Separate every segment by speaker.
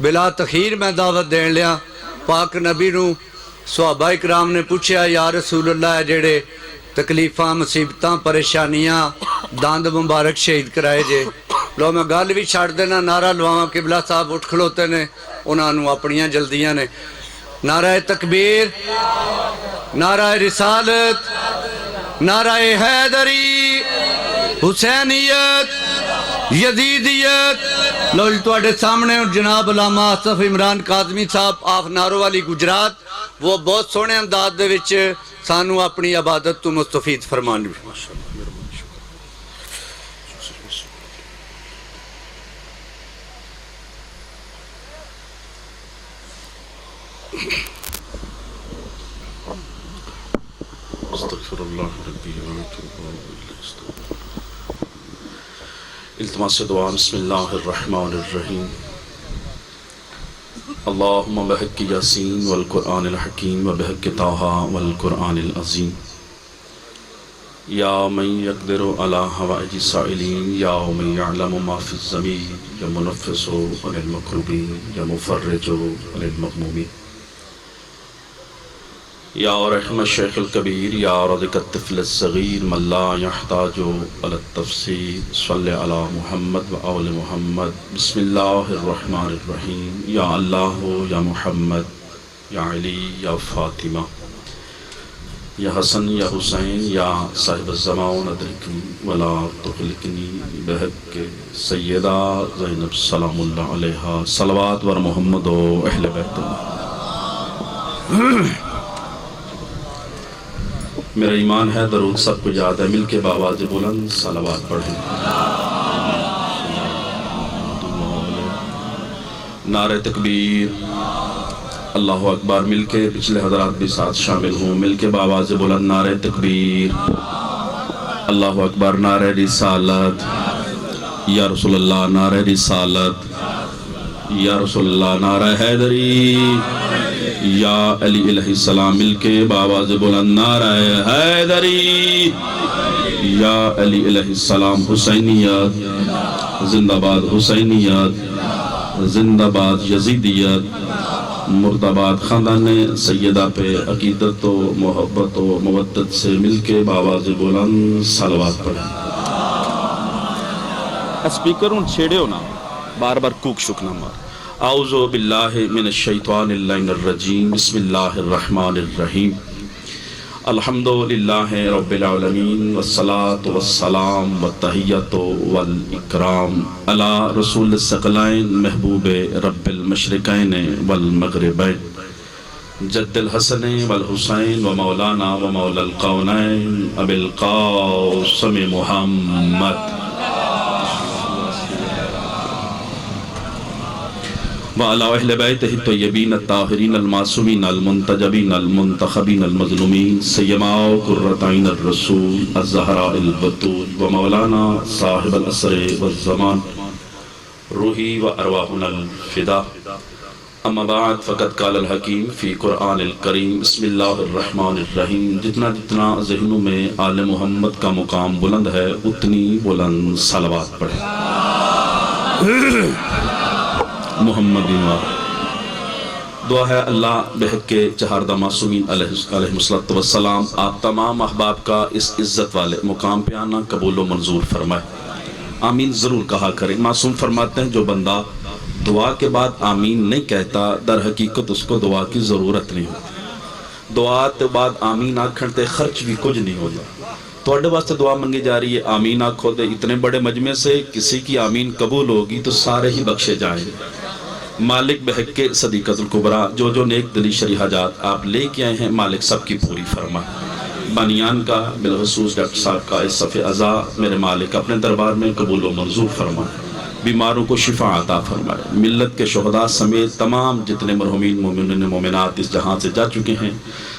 Speaker 1: بلا تخیر میں دعوت دین لیا پاک نبی نو صحابہ اکرام نے پوچھا یا رسول اللہ جڑے تکلیفاں مصیبتاں پریشانیاں داند مبارک شہید کرائے جے لو میں گل بھی چھڑ دینا نعرہ لواواں قبلہ صاحب اٹھ کھلوتے نے انہاں نو اپنیاں جلدیاں نے نعرہ تکبیر نعرہ رسالت نعرہ حیدری حسینیت یزیدیت لو تواڈے سامنے جناب علامہ آصف عمران کاظمی صاحب آف نارو والی گجرات وہ بہت سونے انداز دے وچ سانو اپنی عبادت تو مستفید فرمان بھی
Speaker 2: استغفر اللہ ربی التماس دعا بسم اللہ الرحمن الرحیم اللہم بحق یاسین والقرآن الحکیم وبحق طٰہٰ والقرآن العظیم یا من یقدر علی حوائج السائلین یا من یعلم ما فی الضمیر یا منفس عن المکروبین یا مفرج عن المغمومین یا رحم الشیخ الکبیر یا رزق الطفل الصغیر من لا یحتاج علی التفسیر صلی علی محمد و آل محمد بسم اللہ الرحمن الرحیم یا اللہ یا محمد یا علی یا فاطمہ یا حسن یا حسین یا صاحب الزمان ادرکنی ولا تغلقنی بحق سیدہ زینب سلام اللہ علیہا صلوات ور محمد و اہل بیت اللہ میرا ایمان ہے درود سب کو یاد ہے مل کے بآواز بلند صلوات پڑھیں نعرہ تکبیر اللہ اکبر مل کے پچھلے حضرات بھی ساتھ شامل ہوں مل کے بآواز بلند نعرہ تکبیر اللہ اکبر نعرہ رسالت یا رسول اللہ نعرہ رسالت یا رسول اللہ نعرہ حیدری یا علی علیہ السلام مل کے بآواز بلند نعرہ حیدری یا علی علیہ السلام حسینیت زندہ باد حسینیت زندہ باد یزیدیت مرد آباد خاندان سیدہ پہ عقیدت و محبت و مودت سے مل کے بآواز بلند صلوات پڑھیں اسپیکر ان چھیڑے ہو نا بار بار کوک شک نہ مار اعوذ باللہ من الشیطان اللعین الرجیم بسم اللہ الرحمن الرحیم الحمدللہ رب العالمین والصلاة والسلام والتحیت والاکرام علی رسول الثقلین محبوب رب المشرقین والمغربین جد الحسن والحسین ومولانا ومولا القونین ابی القاسم محمد وعلى أهل بيته الطيبين الطاهرين المعصومين المنتجبين المنتخبين المظلومين سيما قرة عين الرسول الزهراء البتول ومولانا صاحب الأسر والزمان روحي وأرواحنا الفداء اما بعد فقد قال الحکیم فی قرآن الکریم بسم اللہ الرحمن الرحیم جتنا جتنا ذہنوں میں آل محمد کا مقام بلند ہے اتنی بلند صلوات پڑھیں محمد دعا ہے اللہ بحق کے چہاردہ معصومین علیہ السلام آپ تمام احباب کا اس عزت والے مقام پہ آنا قبول و منظور فرمائے آمین ضرور کہا کریں معصوم فرماتے ہیں جو بندہ دعا کے بعد آمین نہیں کہتا در حقیقت اس کو دعا کی ضرورت نہیں ہوتی دعا کے بعد آمین آکھن تے خرچ بھی کچھ نہیں ہوتا توڑے واسطے دعا منگی جا رہی ہے آمین آکھو دے اتنے بڑے مجمع سے کسی کی آمین قبول ہوگی تو سارے ہی بخشے جائیں مالک بحق کے صدیقت الکبریٰ جو نیک دلی شریح حاجات آپ لے کے آئے ہیں مالک سب کی پوری فرمائے بانیان کا بالخصوص ڈاکٹر صاحب کا اس صفحہ عزا میرے مالک اپنے دربار میں قبول و منظور فرمائے بیماروں کو شفا عطا فرمائے ملت کے شہداء سمیت تمام جتنے مرحومین مومنین مومنات اس جہاں سے جا چکے ہیں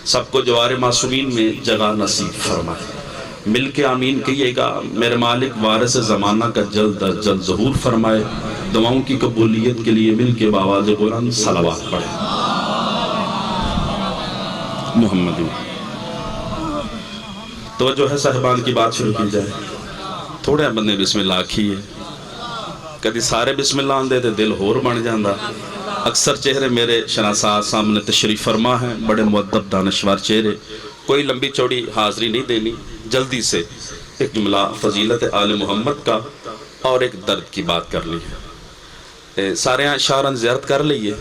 Speaker 2: سب کو جوار معصومین میں جگہ نصیب فرمائے مل کے آمین کہیے گا میرے مالک وارث زمانہ کا جلد از جلد ظہور فرمائے دعاؤں کی قبولیت کے لیے مل کے بآواز بلند صلوات پڑھیں محمد توجہ ہے صاحبان کی بات شروع کی جائے تھوڑے بندے بسم اللہ کھیے کدی سارے بسم اللہ آندے تے دل ہور بن جاندہ اکثر چہرے میرے شناساز سامنے تشریف فرما ہیں، بڑے مؤدب دانشور چہرے، کوئی لمبی چوڑی حاضری نہیں دینی، جلدی سے ایک جملہ فضیلت آل محمد کا اور ایک درد کی بات کر لی ہے۔ سارے یہاں شاہران زیارت کر لئیے۔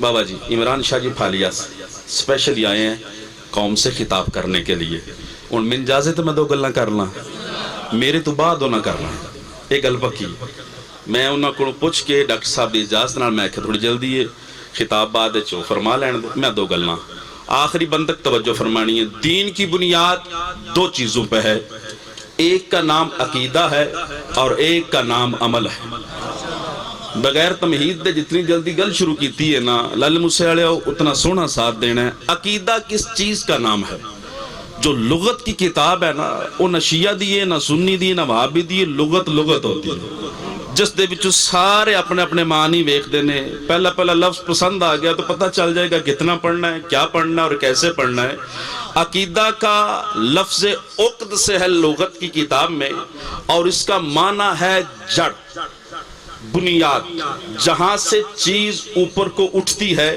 Speaker 2: بابا جی عمران شاہ جی پھالیا سے سپیشلی آئے ہیں قوم سے خطاب کرنے کے لیے۔ ان من جازے تو میں دو گلنا کرنا، میرے تو بعد ہونا کرنا ایک گل پکی۔ میں انہوں کو پوچھ کے ڈاکٹر صاحب دی اجازت نال میں کہ تھوڑی جلدی ہے خطاب بعد چو فرما لین دے، میں دو گلنا آخری بند تک توجہ فرمانی ہے۔ دین کی بنیاد دو چیزوں پہ ہے، ایک کا نام عقیدہ ہے اور ایک کا نام عمل ہے۔ بغیر تمہید دے جتنی جلدی گل شروع کیتی ہے نا لال مسیالے اتنا سونا ساتھ دینا ہے۔ عقیدہ کس چیز کا نام ہے؟ جو لغت کی کتاب ہے نا وہ نہ شیعہ دیئے نہ سنی دیئے نہ وہابی دیئے، لغت ہوتی ہے جس دے بچو سارے اپنے اپنے معنی ویکھ دینے۔ پہلا لفظ پسند آ گیا تو پتہ چل جائے گا کتنا پڑھنا ہے، کیا پڑھنا ہے اور کیسے پڑھنا ہے۔ عقیدہ کا لفظ عقد سے ہے لغت کی کتاب میں، اور اس کا معنی ہے جڑ، بنیاد، جہاں سے چیز اوپر کو اٹھتی ہے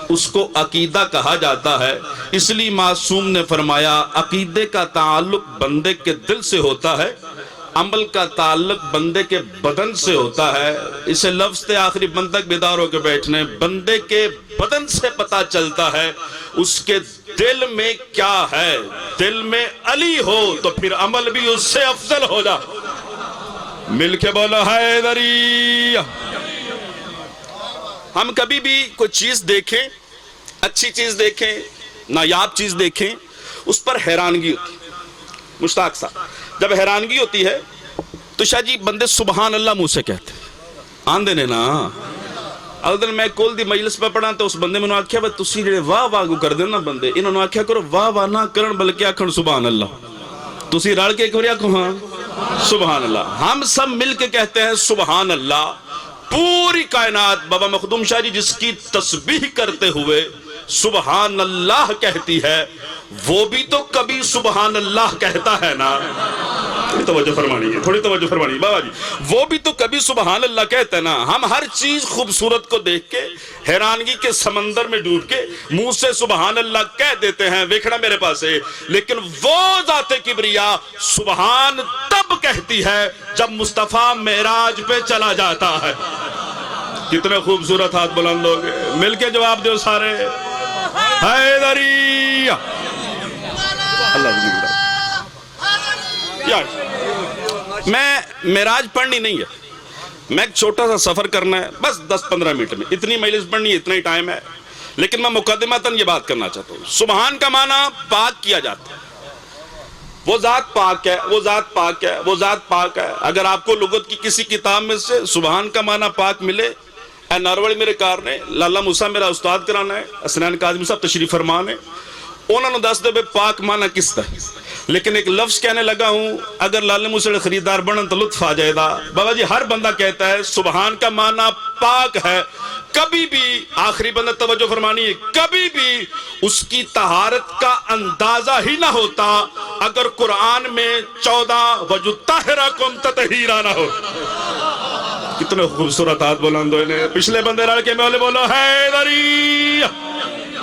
Speaker 2: اس کو عقیدہ کہا جاتا ہے۔ اس لیے معصوم نے فرمایا عقیدے کا تعلق بندے کے دل سے ہوتا ہے، عمل کا تعلق بندے کے بدن سے ہوتا ہے۔ اسے لفظ تے آخری بند تک بیدار ہو کے بیٹھنے، بندے کے بدن سے پتا چلتا ہے اس کے دل میں کیا ہے۔ دل میں علی ہو تو پھر عمل بھی اس سے افضل ہو جا۔ مل کے بولو حیدری۔ ہم کبھی بھی کوئی چیز دیکھیں، اچھی چیز دیکھیں، نایاب چیز دیکھیں، اس پر حیرانگی ہوتی ہے۔ مشتاق صاحب جب حیرانگی ہوتی ہے تو شاہ جی بندے سبحان اللہ منہ سے کہتے ہیں آندے نے نا۔ اگر میں کول دی مجلس پہ پڑھا تو اس بندے میں نے آکھیا بھئی تسی جڑے واہ واہ کو کر دینا بندے، انہوں نے آکھیا کرو واہ واہ نہ کرن بلکہ آکھن سبحان اللہ۔ تسی رڑ کے کریا کو ہاں سبحان اللہ۔ ہم سب مل کے کہتے ہیں سبحان اللہ۔ پوری کائنات بابا مخدوم شاہ جی جس کی تسبیح کرتے ہوئے سبحان اللہ کہتی ہے، وہ بھی تو کبھی سبحان اللہ کہتا ہے نا۔ تھوڑی توجہ فرمانی ہے، تھوڑی توجہ فرمانی ہے بابا جی، وہ بھی تو کبھی سبحان اللہ کہتا ہے نا۔ ہم ہر چیز خوبصورت کو دیکھ کے حیرانگی کے سمندر میں ڈوب کے منہ سے سبحان اللہ کہہ دیتے ہیں، ویکھنا میرے پاس ہے۔ لیکن وہ ذات کبریا سبحان تب کہتی ہے جب مصطفیٰ معراج پہ چلا جاتا ہے۔ کتنے خوبصورت ہاتھ بلند ہو گئے، مل کے جواب دیو سارے حیدری۔ اللہ زندہ یار میں معراج پڑھنی نہیں ہے، میں ایک چھوٹا سا سفر کرنا ہے بس 10-15 منٹ میں، اتنی مجلس پڑھنی ہے، اتنا ہی ٹائم ہے۔ لیکن میں مقدمتاً یہ بات کرنا چاہتا ہوں، سبحان کا معنی پاک کیا جاتا ہے۔ وہ ذات پاک ہے، وہ ذات پاک ہے، وہ ذات پاک ہے۔ اگر آپ کو لغت کی کسی کتاب میں سے سبحان کا معنی پاک ملے، اے ناروڑی میرے کار نے لالا موسیٰ میرا استاد کرانا ہے، اسنان کاظمی صاحب تشریف فرمان ہے، انہوں نے دس دے بے پاک معنی کس طرح۔ لیکن ایک لفظ کہنے لگا ہوں، اگر لال موسیٰ خریدار بنن تو لطف آ جائے گا۔ بابا جی ہر بندہ کہتا ہے سبحان کا معنی پاک ہے، کبھی بھی آخری بندہ توجہ فرمانی ہے، کبھی بھی اس کی طہارت کا اندازہ ہی نہ ہوتا اگر قرآن میں 14 وَجُطَّهِرَكُمْ تَطْهِيرًا نہ ہو۔ کتنے خوبصورت ہاتھ بلند ہوئے، پچھلے بندے رڑ کے میں بولو حیدری۔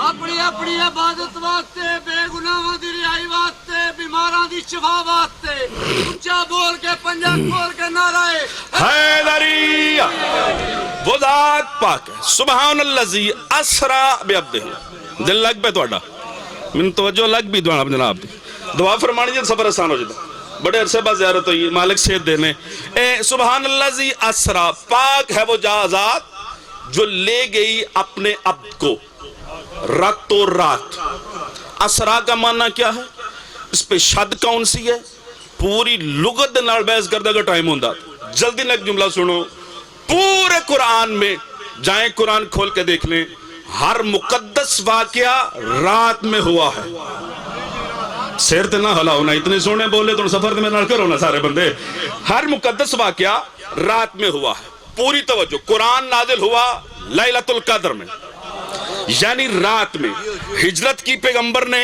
Speaker 3: اپنی اپنی عبادت واسطے، بے گناہاں دی رہائی واسطے، بیماراں دی شفا واسطے اونچا بول کے پنجہ کھول کے نعرہ
Speaker 2: حیدری۔ وہ ذات پاک ہے، سبحان الذی اسرا بعبدہ۔ دل لگ پہ توڑا من توجہ لگ بھی دوڑا جناب دی دعا فرمانی جن سفر آسان ہو جاتا۔ بڑے عرصے بعد زیارت ہوئی، مالک صحت دینے۔ سبحان الذی اسرا، پاک ہے وہ ذات جو لے گئی اپنے عبد کو راتوں رات۔ اسرا کا معنی کیا ہے؟ اس پہ شد کون سی ہے؟ پوری لغت نال بحث کردہ کا ٹائم ہوندہ، جلدی نہ ایک جملہ سنو۔ پورے قرآن میں جائیں، قرآن کھول کے دیکھ لیں، ہر مقدس واقعہ رات میں ہوا ہے۔ سیر تے نہ ہلا ہونا، اتنے سونے بولے تو سفر میں نہ کرو نا سارے بندے۔ ہر مقدس واقعہ رات میں ہوا ہے۔ پوری توجہ، قرآن نازل ہوا لیلۃ القدر میں، یعنی رات میں۔ ہجرت کی پیغمبر نے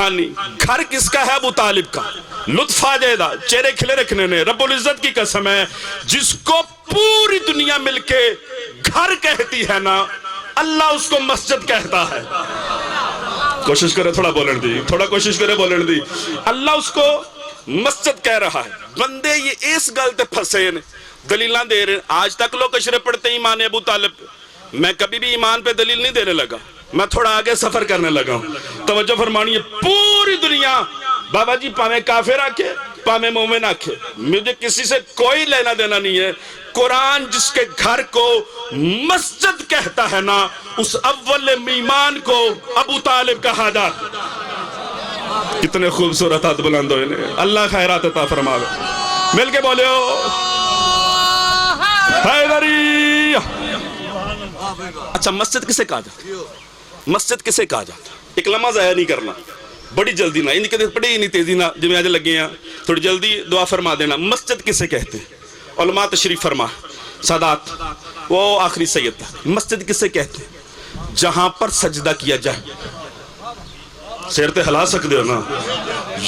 Speaker 2: ہاں نہیں گھر کس کا ہے؟ ابو طالب کا. لطف آ جائے گا چہرے کھلے رکھنے نے. رب العزت کی قسم ہے جس کو پوری دنیا مل کے گھر کہتی ہے نا اللہ اس کو مسجد کہتا ہے. کوشش کرے تھوڑا بولن دی, تھوڑا کوشش کرے بولن دی. اللہ اس کو مسجد کہہ رہا ہے. بندے یہ اس گل تے پھنسے نے, دلیلاں دے رہے. آج تک لوگ اشرے پڑھتے ہیں ایمان ابو طالب پہ. میں کبھی بھی ایمان پہ دلیل نہیں دینے لگا, میں تھوڑا آگے سفر کرنے لگا ہوں. توجہ فرمانی ہے. پوری دنیا بابا جی پاویں کافر آکھے پاویں مومن آکھے, مجھے کسی سے کوئی لینا دینا نہیں ہے. قرآن جس کے گھر کو مسجد کہتا ہے نا اس اول ایمان کو ابو طالب کہا جاتا. کتنے خوبصورت ہاتھ بلند ہوئے نے. اللہ خیرات عطا فرماوے. مل کے بولے ہو حیدری. اچھا مسجد کسے کہا جاتا؟ مسجد کسے کہا جاتا؟ ایک لمحہ ضائع نہیں کرنا, بڑی جلدی نہ, ان کے پڑھی نہیں تیزی نہ, جو میں آج لگے ہیں تھوڑی جلدی دعا فرما دینا. مسجد کسے کہتے ہیں؟ علماء تشریف فرما, سادات وہ آخری سید تھا. مسجد کسے کہتے ہیں؟ جہاں پر سجدہ کیا جائے. سیر تے ہلا سکتے ہو نا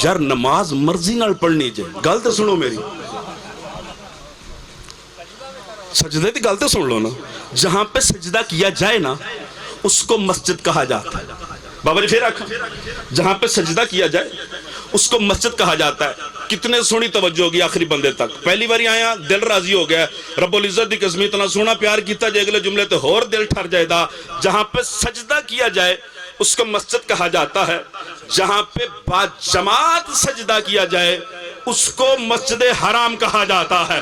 Speaker 2: یار, نماز مرضی نال پڑھنی جائے. گل تے سنو میری, سجدے دی گل تے سن لو نا. جہاں پہ سجدہ کیا جائے نا اس کو مسجد کہا جاتا ہے. بابا جی پھر آکھا, جہاں پہ سجدہ کیا جائے اس کو مسجد کہا جاتا ہے. کتنے سونی توجہ ہوگی آخری بندے تک. پہلی باری آیا دل راضی ہو گیا, رب العزت دی قسم اتنا سونا پیار کیتا جائے اگلے جملے تے اور دل ٹھر جائے دا. جہاں پہ سجدہ کیا جائے اس کو مسجد کہا جاتا ہے. جہاں پہ با جماعت سجدہ کیا جائے اس کو مسجد حرام کہا جاتا ہے.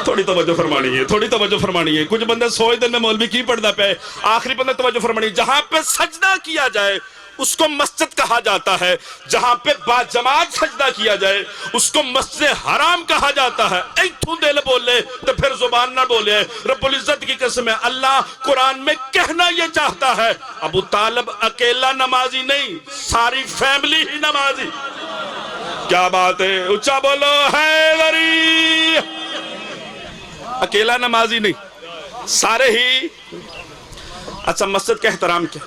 Speaker 2: تھوڑی توجہ فرمانی ہے, تھوڑی توجہ فرمانی ہے. کچھ بندے سوچ دن میں مولوی کی پڑھدا پہ, آخری بندے توجہ فرمانی ہے. جہاں پہ سجدہ کیا جائے اس کو مسجد کہا جاتا ہے. جہاں پہ با جماعت سجدہ کیا جائے اس کو مسجد حرام کہا جاتا ہے. ایتھوں دل بولے تو پھر زبان نہ بولے. رب العزت کی قسم ہے اللہ قرآن میں کہنا یہ چاہتا ہے ابو طالب اکیلا نمازی نہیں, ساری فیملی ہی نمازی. کیا بات ہے, اچھا بولو حیدری. اکیلا نمازی نہیں, سارے ہی. اچھا مسجد کا احترام کیا؟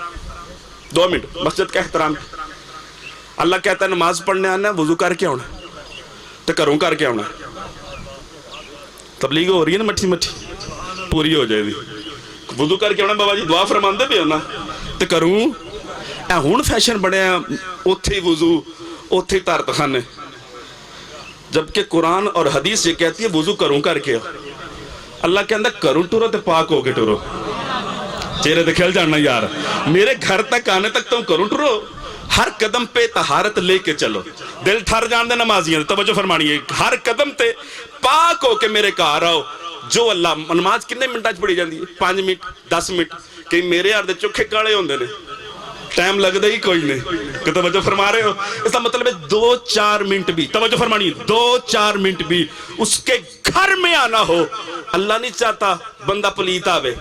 Speaker 2: 2 منٹ. مسجد کا احترام کیا؟ اللہ کہتا ہے نماز پڑھنے آنا ہے وضو کر کے آنا تو کروں کر کے آنا. تبلیغ ہو رہی ہے نا مٹھی مٹھی, پوری ہو جائے دی. وضو کر کے آنا بابا جی دعا فرماندے بھی ہونا تو کروں. اے ہون فیشن بڑے ہیں اوتھے وضو اوتھے تارت خانے, جبکہ قرآن اور حدیث یہ کہتی ہے وضو کروں کر کے. اللہ کے اندر کروں ٹورو تے پاک ہو کے ٹورو. چہرے دے کھل جاننا یار, میرے گھر تک آنے تک تم کروں ٹورو. ہر قدم پہ طہارت لے کے چلو. دل ٹھر جان دے نمازیاں, توجہ فرمانی ہے. ہر قدم تے پاک ہو کے میرے گھر آؤ. جو اللہ نماز کتنے منٹاں چ پڑھی جاندی ہے؟ 5 منٹ 10 منٹ. کہ میرے یار دے چوکھے کالے ہوندے نے, ٹائم لگتا ہی کوئی نہیں. کہ توجہ فرما رہے ہو؟ اس کا مطلب ہے 2-4 منٹ بھی, توجہ فرمانی ہے, 2-4 منٹ بھی اس کے گھر میں آنا ہو. اللہ نہیں چاہتا بندہ پلیت آوے.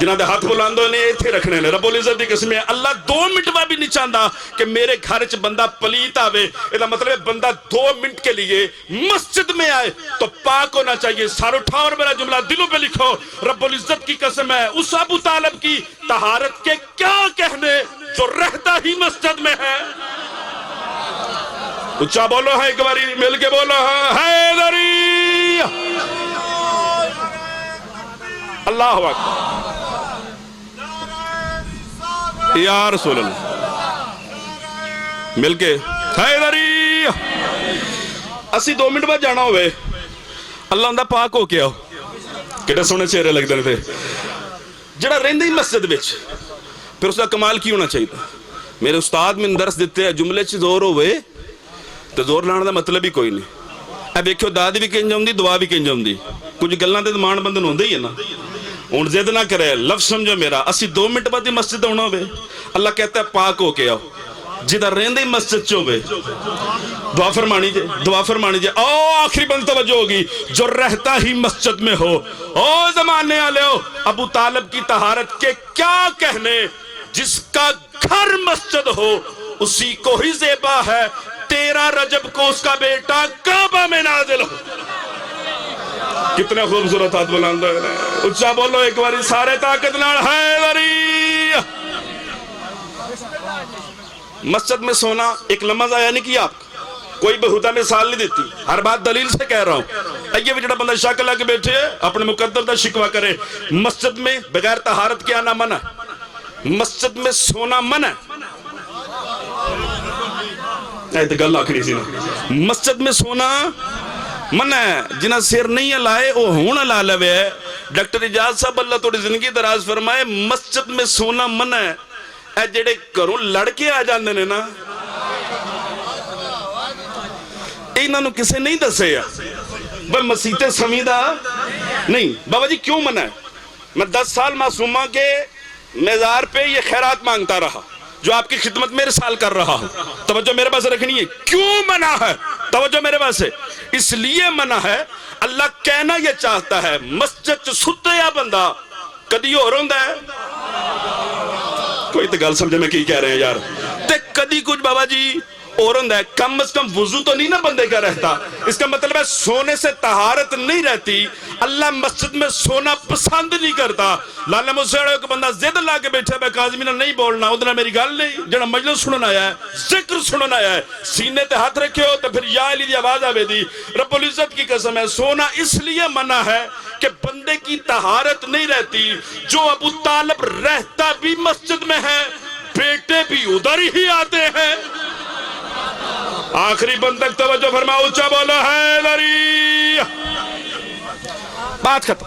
Speaker 2: جنہاں دے ہاتھ بلاندو نے ایتھے رکھنے نے. رب العزت دی قسم ہے اللہ 2 منٹ بھی نہیں چاہتا کہ میرے گھر چ بندہ پلیت آوے. اس کا مطلب ہے بندہ 2 منٹ کے لیے مسجد میں آئے تو پاک ہونا چاہیے. سار اٹھاؤ اور میرا جملہ دلوں پہ لکھو. رب العزت کی قسم ہے اس ابو طالب کی طہارت کے کیا کہنے جو رہتا ہی مسجد میں ہے. اچھا بولو ہے, ایک باری مل کے بولو حیدری. اللہ اکبر. یا رسول اللہ مل کے حیدری. اسی 2 منٹ بعد جانا ہوئے اللہ اندہ پاک ہو کے آؤ. کیڑے سونے چہرے لگ دے تھے. جڑا رہندے ہی مسجد وچ پھر اس کا کمال کی ہونا چاہیے. میرے استاد میں درس دیتے ہیں جملے چ زور ہوئے تو زور لانے دا مطلب ہی کوئی نہیں. اے ویکھو داد بھی کنج ہوندی دعا بھی کنج ہوندی. کچھ گلاں تے مان بندن ہوندے ہی ہے نا. ہوں زد نہ کرے, لفظ سمجھو میرا. اسی 2 منٹ بعد ہی مسجد ہونا ہوئے اللہ کہتا ہے پاک ہو کے آؤ. جدہ رہندے ہی مسجد چ ہوئے دعا فرمانی جے, دعا فرمانی جے. آخری بند توجہ ہوگی جو رہتا ہی مسجد میں ہو. او زمانے والے ہو, ابو طالب کی طہارت کے کیا کہنے جس کا گھر مسجد ہو اسی کو ہی زیبا ہے 13 رجب کو اس کا بیٹا کعبہ میں نازل ہو. کتنے خوبصورت ہاتھ بلند ہے. اچھا بولو ایک باری سارے طاقت نال حیدری. مسجد میں سونا ایک لمحہ ضائع نہیں کیا آپ کا، کوئی بہودہ مثال نہیں دیتی، ہر بات دلیل سے کہہ رہا ہوں۔ یہ بھی جڑا بندہ شک لا کے بیٹھے اپنے مقدر دا شکوہ کرے، مسجد میں بغیر طہارت کے آنا منع ہے، مسجد میں سونا منع ہے۔ ایت گل آخری سی نا، مسجد میں سونا منع ہے، جنہ سیر نہیں لائے وہ ہون لا لوے ہے۔ ڈاکٹر اجاز صاحب اللہ توڑی زندگی دراز فرمائے، مسجد میں سونا منع ہے۔ اے جڑے کروں لڑکے آ جاندے نے نا، انہاں نو کسے نہیں دسے یا بھئی مسیحتے سمیدہ نہیں۔ بابا جی کیوں منع ہے؟ میں 10 سال معصومہ کے میزار پہ یہ خیرات مانگتا رہا جو آپ کی خدمت میں رسال کر رہا ہوں، توجہ میرے پاس رکھنی ہے۔ کیوں منع ہے؟ توجہ میرے پاس ہے، اس لیے منع ہے اللہ کہنا یہ چاہتا ہے مسجد چ ستے یا بندہ کدی ہو رہا ہے، کوئی تو گل سمجھے میں کی کہہ رہے ہیں یار، تے کدی کچھ بابا جی اور ہے، کم از کم وضو تو نہیں نا بندے کا رہتا۔ اس کا مطلب ہے سونے سے طہارت نہیں رہتی، اللہ مسجد میں سونا پسند نہیں کرتا۔ لالے مسیڑے کو بندہ زد لا کے بیٹھے بے کاظمی نے نہیں بولنا، ادھر میری گل نہیں، جڑا مجلس سنن آیا ہے، ذکر سنن آیا ہے، سینے تے ہاتھ رکھے ہو تو پھر یا علی دی آواز آوے دی۔ رب العزت کی قسم ہے سونا اس لیے منع ہے کہ بندے کی طہارت نہیں رہتی۔ جو ابو طالب رہتا بھی مسجد میں ہے، بیٹے بھی ادھر ہی آتے ہیں۔ آخری بند تک توجہ فرما، اونچا بولو حیدری۔ بات ختم۔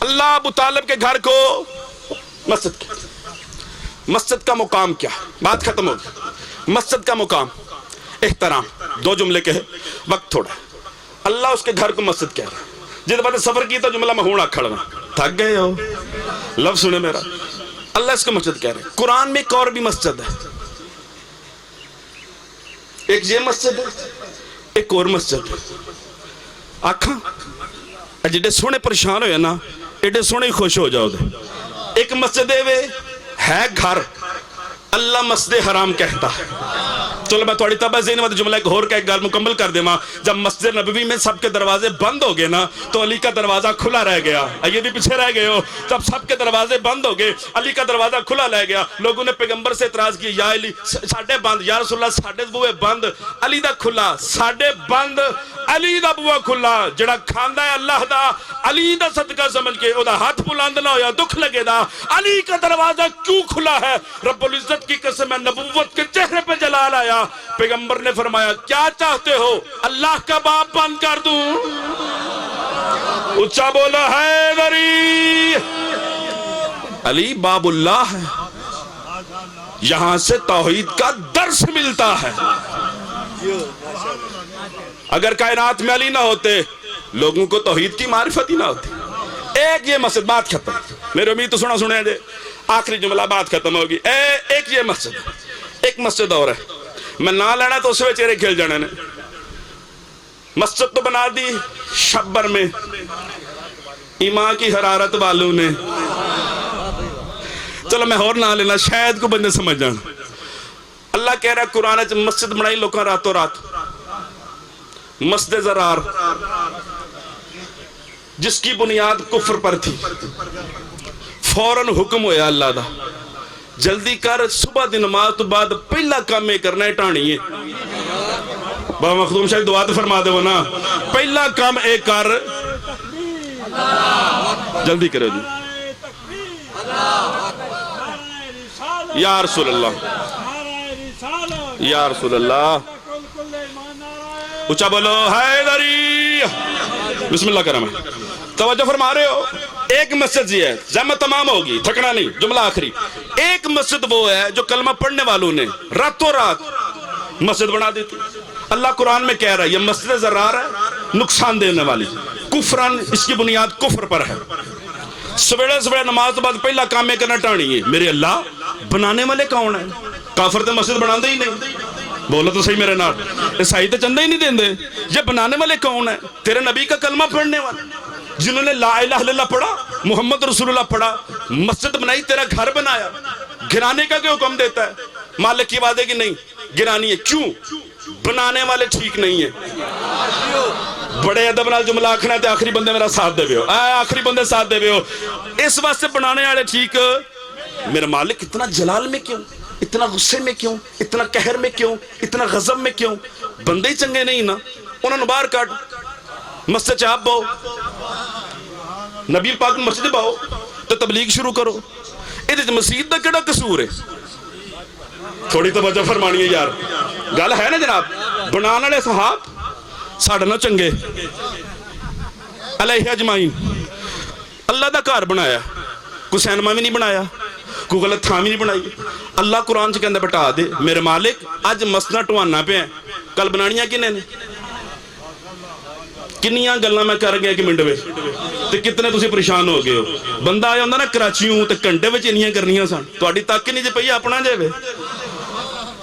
Speaker 2: اللہ ابو طالب کے گھر کو مسجد کا مقام کیا؟ بات ختم ہو گئی۔ مسجد کا مقام احترام، 2 جملے کے وقت تھوڑا ہے۔ اللہ اس کے گھر کو مسجد کہہ رہا ہے۔ جس بات سفر کی تو جملہ میں ہونا کھڑا تھک گئے ہو، لفظ سنے میرا، اللہ اس کو مسجد کہہ رہے ہیں۔ قرآن میں ایک اور بھی مسجد ہے، ایک یہ مسجد ہے، ایک اور مسجد ہے۔ آکھاں جڑے سونے پریشان ہوئے نا، ایڈے سونے ہی خوش ہو جاؤ دے۔ ایک مسجد ہے گھر، اللہ مسجد حرام کہتا ہے۔ چلو میں تھوڑی تباہ ذہن میں جملہ ایک اور کا ایک گال مکمل کر دے ماں، جب مسجد نبوی میں سب کے دروازے بند ہو گئے نا تو علی کا دروازہ کھلا رہ گیا۔ یہ بھی پیچھے رہ گئے ہو، جب سب کے دروازے بند ہو گئے علی کا دروازہ کھلا رہ گیا۔ لوگوں نے پیغمبر سے اعتراض کیا، یا علی ساڑھے بند، یا رسول اللہ ساڑھے بوئے بند، علی دا کھلا، ساڑھے بند علی دا بوئے کھلا۔ جڑا کھاندہ ہے اللہ دا علی دا صدقہ سمجھ کے او دا ہاتھ بلاند نہ ہویا دکھ لگے دا، علی کا دروازہ کیوں کھلا ہے؟ رب العزت کی قسم ہے نبوت کے چہرے پہ جلال آیا۔ پیغمبر نے فرمایا کیا چاہتے ہو اللہ کا باب بند کر دوں؟ اچھا بولا حیدری۔ علی باب اللہ ہے، یہاں سے توحید کا درس ملتا ہے۔ اگر کائنات میں علی نہ ہوتے لوگوں کو توحید کی معرفت ہی نہ ہوتی۔ ایک یہ مسجد، بات ختم، میری امید تو سنے دے، آخری جملہ بات ختم ہوگی۔ ایک یہ مسجد، ایک مسجد اور ہے، میں نہ لینا تو اسے چہرے کھیل جانے نے۔ مسجد تو بنا دی شبر میں ایمان کی حرارت والوں نے، چلو میں اور نہ لینا شاید کو بندے سمجھ جانا۔ اللہ کہہ رہا ہے قرآن ہے مسجد بنائی لوگوں راتوں رات، مسجد زرار جس کی بنیاد کفر پر تھی، فوراً حکم ہویا اللہ دا جلدی کر، صبح دی نماز تو بعد پہلا کام میں کرنا ہے ٹھانی ہے۔ بابا مخدوم شاید دعا تو فرما دے وہ نا، پہلا کام اے کر، جلدی کرو جی یا رسول اللہ، یا رسول اللہ، اچھا بولو حیدری۔ بسم اللہ کرم ہے، توجہ فرما رہے ہو۔ ایک مسجد یہ ہے، زحمت تمام ہوگی، تھکنا نہیں، جملہ آخری۔ ایک مسجد وہ ہے جو کلمہ پڑھنے والوں نے راتوں رات مسجد بنا دیتی۔ اللہ قرآن میں کہہ رہا ہے یہ مسجد زرار ہے، نقصان دینے والی، کفران، اس کی بنیاد کفر پر ہے۔ سویرے سویرے نماز بعد پہلا کام میں کرنا ٹھانی ہے۔ میرے اللہ بنانے والے کون ہیں؟ کافر تے مسجد بنا دے ہی نہیں، بولو تو صحیح میرے نال، عیسائی تے چندہ ہی نہیں دیں دے۔ یہ بنانے والے کون ہیں؟ تیرے نبی کا کلمہ پڑھنے والے جنہوں نے لا الہ الا اللہ پڑھا، محمد رسول اللہ پڑھا، مسجد بنائی، تیرا گھر بنایا، گرانے کا کیوں حکم دیتا ہے؟ مالک کی وعدے کی نہیں گرانی ہے، کیوں؟ بنانے والے ٹھیک نہیں ہیں۔ بڑے ادب نال جملہ آکھنا ہے، آخری بندے میرا ساتھ دے ہو، آخری بندے ساتھ دے ہو، اس واسطے بنانے والے ٹھیک۔ میرا مالک اتنا جلال میں کیوں؟ اتنا غصے میں کیوں, اتنا قہر میں کیوں, اتنا غضب میں کیوں؟ بندے ہی چنگے نہیں نا, انہوں نے باہر کاٹ. مسجد چ آپ بہو, نبی پاک مسجد بہو تو تبلیغ شروع کرو. یہ مسجد کا کیڑا قصور ہے؟ تھوڑی توجہ فرمانی ہے یار, گل ہے نا جناب. بنانے والے صحاب ساڈے نال چنگے علیہ اجمعین, اللہ دا گھر بنایا, کوئی سینما بھی نہیں بنایا, کوئی غلط تھاں بھی نہیں بنائی. اللہ قرآن چ کہندا بٹا دے میرے مالک اج مسجداں ٹوانا پیا, کل بنانیاں کنے نے؟ کنیاں گلاں میں کر گیا ایک منٹ وچ, تے کتنے تسی پریشان ہو گئے ہو. بندہ آیا ہوندا نا کراچیوں تے گھنٹے وچ انیاں کرنیاں سن, تہاڈی تک نہیں جے پئی اپنا جے وے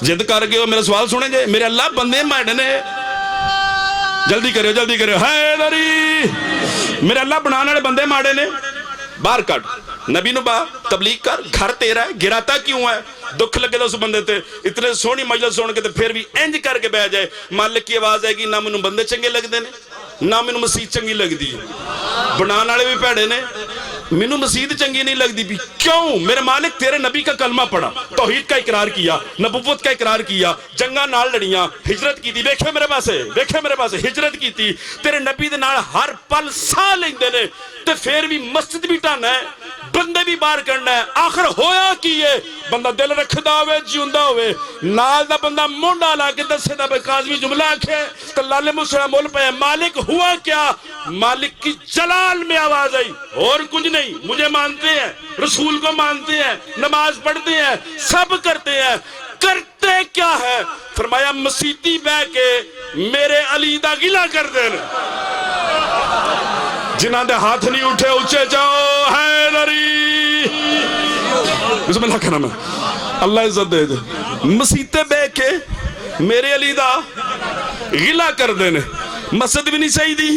Speaker 2: جد کر گئے ہو. میرا سوال سنے جے, میرے اللہ بندے ماڑے نے, جلدی کرو جلدی کرو, حیدری میرے اللہ بنانے والے بندے ماڑے نے. باہر کٹ, نبی نو با تبلیغ کر, گھر تیرا ہے, گراتا کیوں ہے؟ دکھ لگے تو اس بندے تے, اتنے سونی مجلس سن کے تے پھر بھی انج کر کے بہ جائے. مالک کی آواز آئے گی, نہ مینوں بندے چنگے لگدے نے نہ مینوں مسجد چنگی لگدی. بنان والے بھی بھڑے نے, مینوں مسجد چنگی نہیں لگدی بھی. کیوں؟ میرے مالک تیرے نبی کا کلمہ پڑھا, توحید کا اقرار کیا, نبوت کا اقرار کیا, جنگاں نال لڑیاں, ہجرت کی تھی. ویکھے میرے پاسے, ویکھے میرے پاسے, ہجرت کی تھی. تیرے نبی دے نال ہر پل ساہ لیندے نے, تے پھر بھی مسجد بھی ٹھانا ہے, بندے بھی باہر کرنا ہے. آخر ہویا کی ہے؟ بندہ دل رکھدا ہوئے, جیوندا ہوئے, نال دا بندہ مونڈا لا کے دسے دا بے قاضی جملہ آکھے تو لالے مسلح مول پہ. مالک ہوا کیا؟ مالک کی جلال میں آواز آئی, اور کچھ نہیں. مجھے مانتے ہیں, رسول کو مانتے ہیں, نماز پڑھتے ہیں, سب کرتے ہیں, کرتے کیا ہے؟ فرمایا مسیتی بہ کے میرے علی دا گلہ کر دین. جنہاں دے ہاتھ نہیں اٹھے اچھے جاؤ, حیدری بسم اللہ کا نام ہے, اللہ عزت دے دے. مسیتے بہ کے میرے علی دا غلہ کر دینے. مسجد بھی نہیں چاہی دی,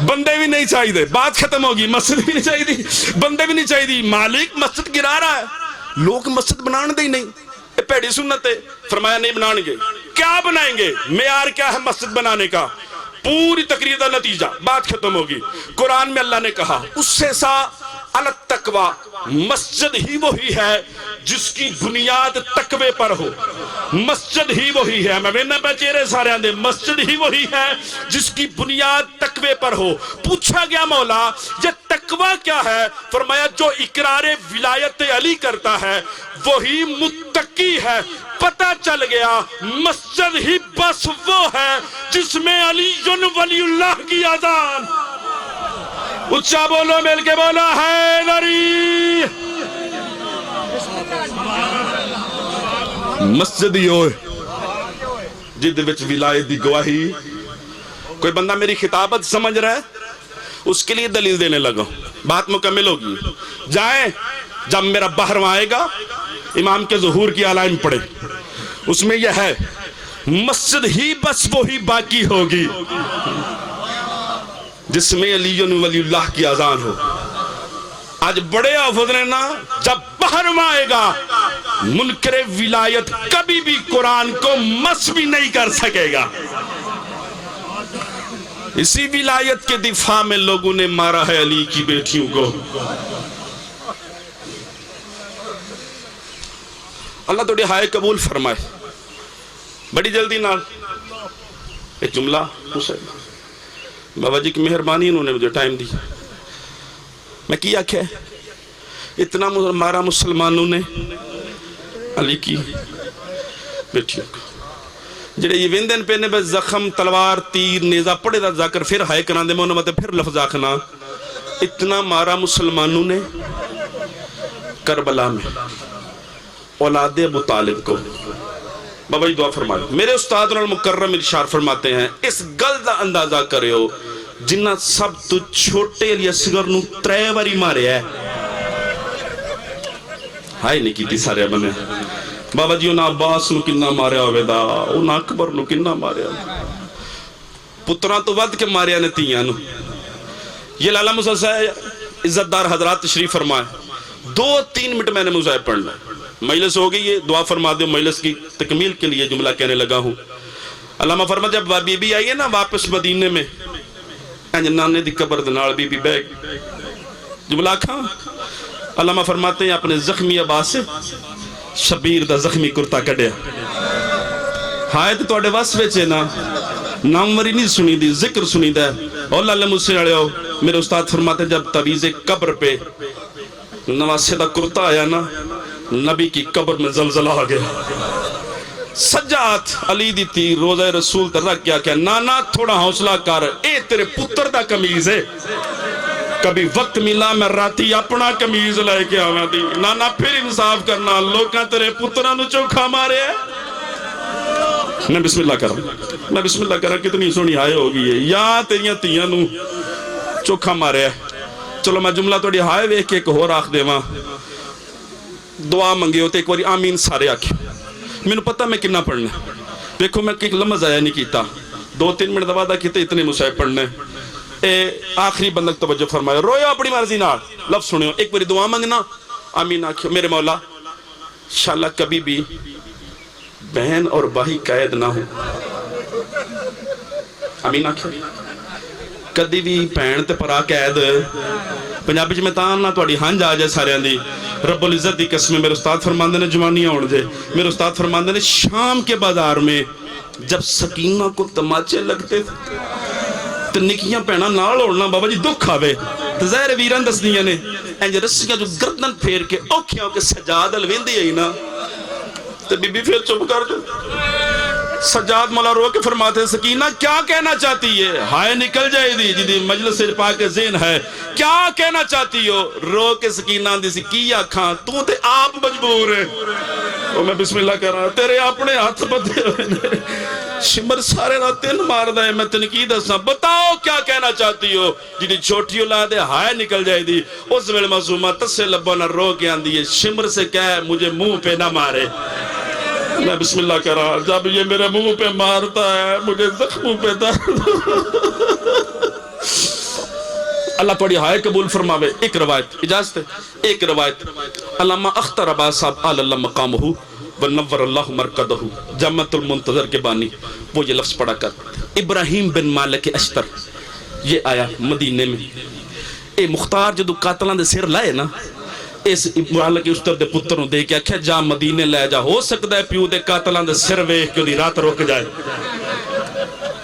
Speaker 2: بندے بھی نہیں چاہی دے, بات ختم ہوگی. مسجد بھی نہیں چاہی دی, بندے بھی نہیں چاہی دی. مالک مسجد گرا رہا ہے, لوگ مسجد بنان دے ہی نہیں. یہ پیڑی سنت ہے. فرمایا نہیں بنائیں گے. کیا بنائیں گے؟ معیار کیا ہے مسجد بنانے کا؟ پوری تقریر کا نتیجہ, بات ختم ہوگی. قرآن میں اللہ نے کہا اس سے سا التقوی, مسجد ہی وہی ہے جس کی بنیاد تقوی پر ہو. مسجد ہی وہی ہے, میں وینا پہ چہرے سارے آندے, مسجد ہی وہی ہے جس کی بنیاد تقوی پر ہو. پوچھا گیا مولا یہ تقوی کیا ہے؟ فرمایا جو اقرار ولایت علی کرتا ہے وہی متقی ہے. پتہ چل گیا مسجد ہی بس وہ ہے جس میں علی ولی اللہ کی اذان. اچھا بولو, مل کے بولا, حیدری. مسجد ہی ہوئے جد وچ ولایت دی گواہی. کوئی بندہ میری خطابت سمجھ رہا ہے, اس کے لیے دلیل دینے لگا, بات مکمل ہوگی. جائیں, جب میرا بحر آئے گا امام کے ظہور کی علائم پڑھے, اس میں یہ ہے مسجد ہی بس وہی باقی ہوگی جس میں علی ولی اللہ کی اذان ہو. آج بڑے آفت نے نا, جب بحر آئے گا منکر ولایت کبھی بھی قرآن کو مس بھی نہیں کر سکے گا. اسی ولایت کے دفاع میں لوگوں نے مارا ہے علی کی بیٹیوں کو. اللہ تو ہائے قبول فرمائے. بڑی جلدی نال ایک جملہ بابا جی کی مہربانی, انہوں نے مجھے ٹائم دی. میں کیا کیا اتنا مارا مسلمانوں نے علی کی بیٹیوں کو, جڑے یہ ویندن پہ نے بس زخم, تلوار, تیر, نیزہ پڑے دا ذکر پھر ہائے کران دے مونوں تے پھر لفظ آکھنا. اتنا مارا مسلمانوں نے کربلا میں اولاد ابو طالب کو. بابا جی دعا فرمائے. میرے استاد المکرم ارشاد فرماتے ہیں اس گل دا اندازہ کریو جنہ سب تو چھوٹے علی اصغر نو 3 واری ماریا ہے. ہائے نہیں کیتی سارے بنے. بابا جی انہاں عباس نو کنا ماریا ہوئے دا, انہاں اکبر نو کنا ماریا, پتران تو ود کے ماریا نے تیاں نو. یہ لالا مسلسل عزت دار حضرات تشریف فرمائے. 2-3 منٹ میں نے مظاہر پڑھنا. مجلس ہو گئی ہے, دعا فرما دے. مجلس کی تکمیل کے لیے جملہ کہنے لگا ہوں. علامہ فرماتے جب بی بی آئی ہے نا واپس مدینے میں, نانے دی قبر دنال بی بی بیگ جملہ کھا. علامہ فرماتے ہیں اپنے زخمی عباس سے شبیر دا زخمی کرتا کڈیا ہائے تو توڑے وس ویچے نا ناموری نہیں سنی دی ذکر سنی دا اور اللہ مجھ سے اڑے ہو میرے استاد فرماتے جب تعویذ قبر پہ نواسے دا کرتا آیا نا نبی کی قبر میں زلزلہ آ گیا سجاد علی دی تھی روزہ رسول تر رکھ کیا نانا تھوڑا حوصلہ کر اے تیرے پتر دا کمیز ہے کبھی وقت ملا میں راتی اپنا کمیز لائے کے آویں دی نانا پھر انصاف کرنا لوکاں تیرے پترہ نو چوکھا مارے ہے میں بسم اللہ کرا کتنی سونی آئے ہوگی ہے یا تیریاں تیاں نو چوکھا مارے ہے چلو میں جملہ توڑی ہائے وے کے ایک ہو راکھ دے وہاں دعا منگے ہوتے ایک واری آمین سارے آکھے میں نے پتہ میں کنہ پڑھنے دیکھو میں ایک لمحہ ضائع نہیں کیتا 2-3 منٹ دبادہ کیتے اتنے مصائب پڑھنے آخری بندک توجہ فرمائے رویا اپنی مرضی نہ لفظ سنو ایک باری دعا مانگنا آمین آکھو میرے مولا انشاءاللہ کبھی بھی بہن اور بھائی قید نہ ہو آمین آکھو کدی بھی بہن تے پرا قید پنجابی میں تان نہ توڑی ہنج آ جائے سارے دی رب العزت دی قسم میرے استاد فرماندے نے جوانیاں اڑ جائے میرے استاد فرماندے نے شام کے بازار میں جب سکینہ کو تماچے لگتے تھے تو نکیاں پہنا نال اوڑنا بابا جی دکھ آوے تو ظاہر ویران دس دیاں نے انج رسیاں جو گردن پھیر کے اوکھیاں کے سجاد الویندی ہے نا تو بی بی پھر چپ کر جو سجاد مولا رو کے فرماتے سکینہ کیا کہنا چاہتی ہے ہائے نکل جائے دی جدی مجلس پاک ذہن ہے کیا کہنا چاہتی ہو رو کے سکینہ دی سی کی آکھاں تو تے آپ مجبور ہے اور میں بسم اللہ کر رہا تیرے اپنے ہاتھ بدے ہوئے شمر سارے راتیں مار دائے میں تنقید ہسا بتاؤ کیا کہنا چاہتی ہو جنہی چھوٹی اولاد ہے ہائے نکل جائے دی اس ویل معصومہ تسے لبوں نہ رو کے آن دیئے شمر سے کہے مجھے منہ پہ نہ مارے میں بسم اللہ کر رہا جب یہ میرے منہ پہ مارتا ہے مجھے زخموں پہ درد اللہ توڑی ہائے قبول فرماوے ایک روایت اجازت ہے ایک روایت علامہ اختر عباس صاحب آل اللہ مقامہو ونور اللہ مرکدہو جامعۃ المنتظر کے بانی وہ یہ لفظ پڑھا کر ابراہیم بن مالک اشتر یہ آیا مدینے میں اے مختار جدو قاتلان دے سر لائے نا اس مالک اشتر دے پتروں دے کے اکھے جا مدینے لے جا ہو سکتا ہے پیو دے قاتلان دے سر وے کیوں دی رات روک جائے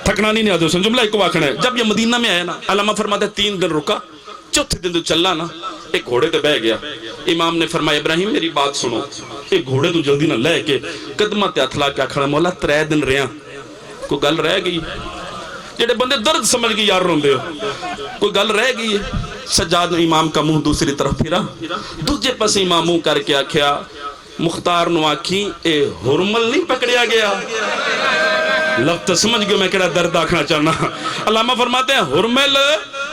Speaker 2: تھکنا نہیں آدھے حسن جملہ ایک واقعہ ہے جب یہ مدینہ میں آیا نا علامہ فرماتے 3 دن رکا چوتھے دن تو چلا نا ایک گھوڑے تے بہ گیا امام نے فرمایا ابراہیم میری بات سنو ایک گھوڑے تو جلدی نہ لے کے قدمہ تے اتھلا کیا کھڑا مولا 3 دن رہا کوئی گل رہ گئی جڑے بندے درد سمجھ گئی یار روندے ہو کوئی گل رہ گئی سجاد امام کا منہ دوسری طرف پھرا دوجے پاس امام منہ کر کے آکھیا مختار نو آکھی اے ہرمل نہیں پکڑیا گیا لفظ سمجھ گئے میں کہڑا درد آکھنا چاہنا علامہ فرماتے ہیں ہرمل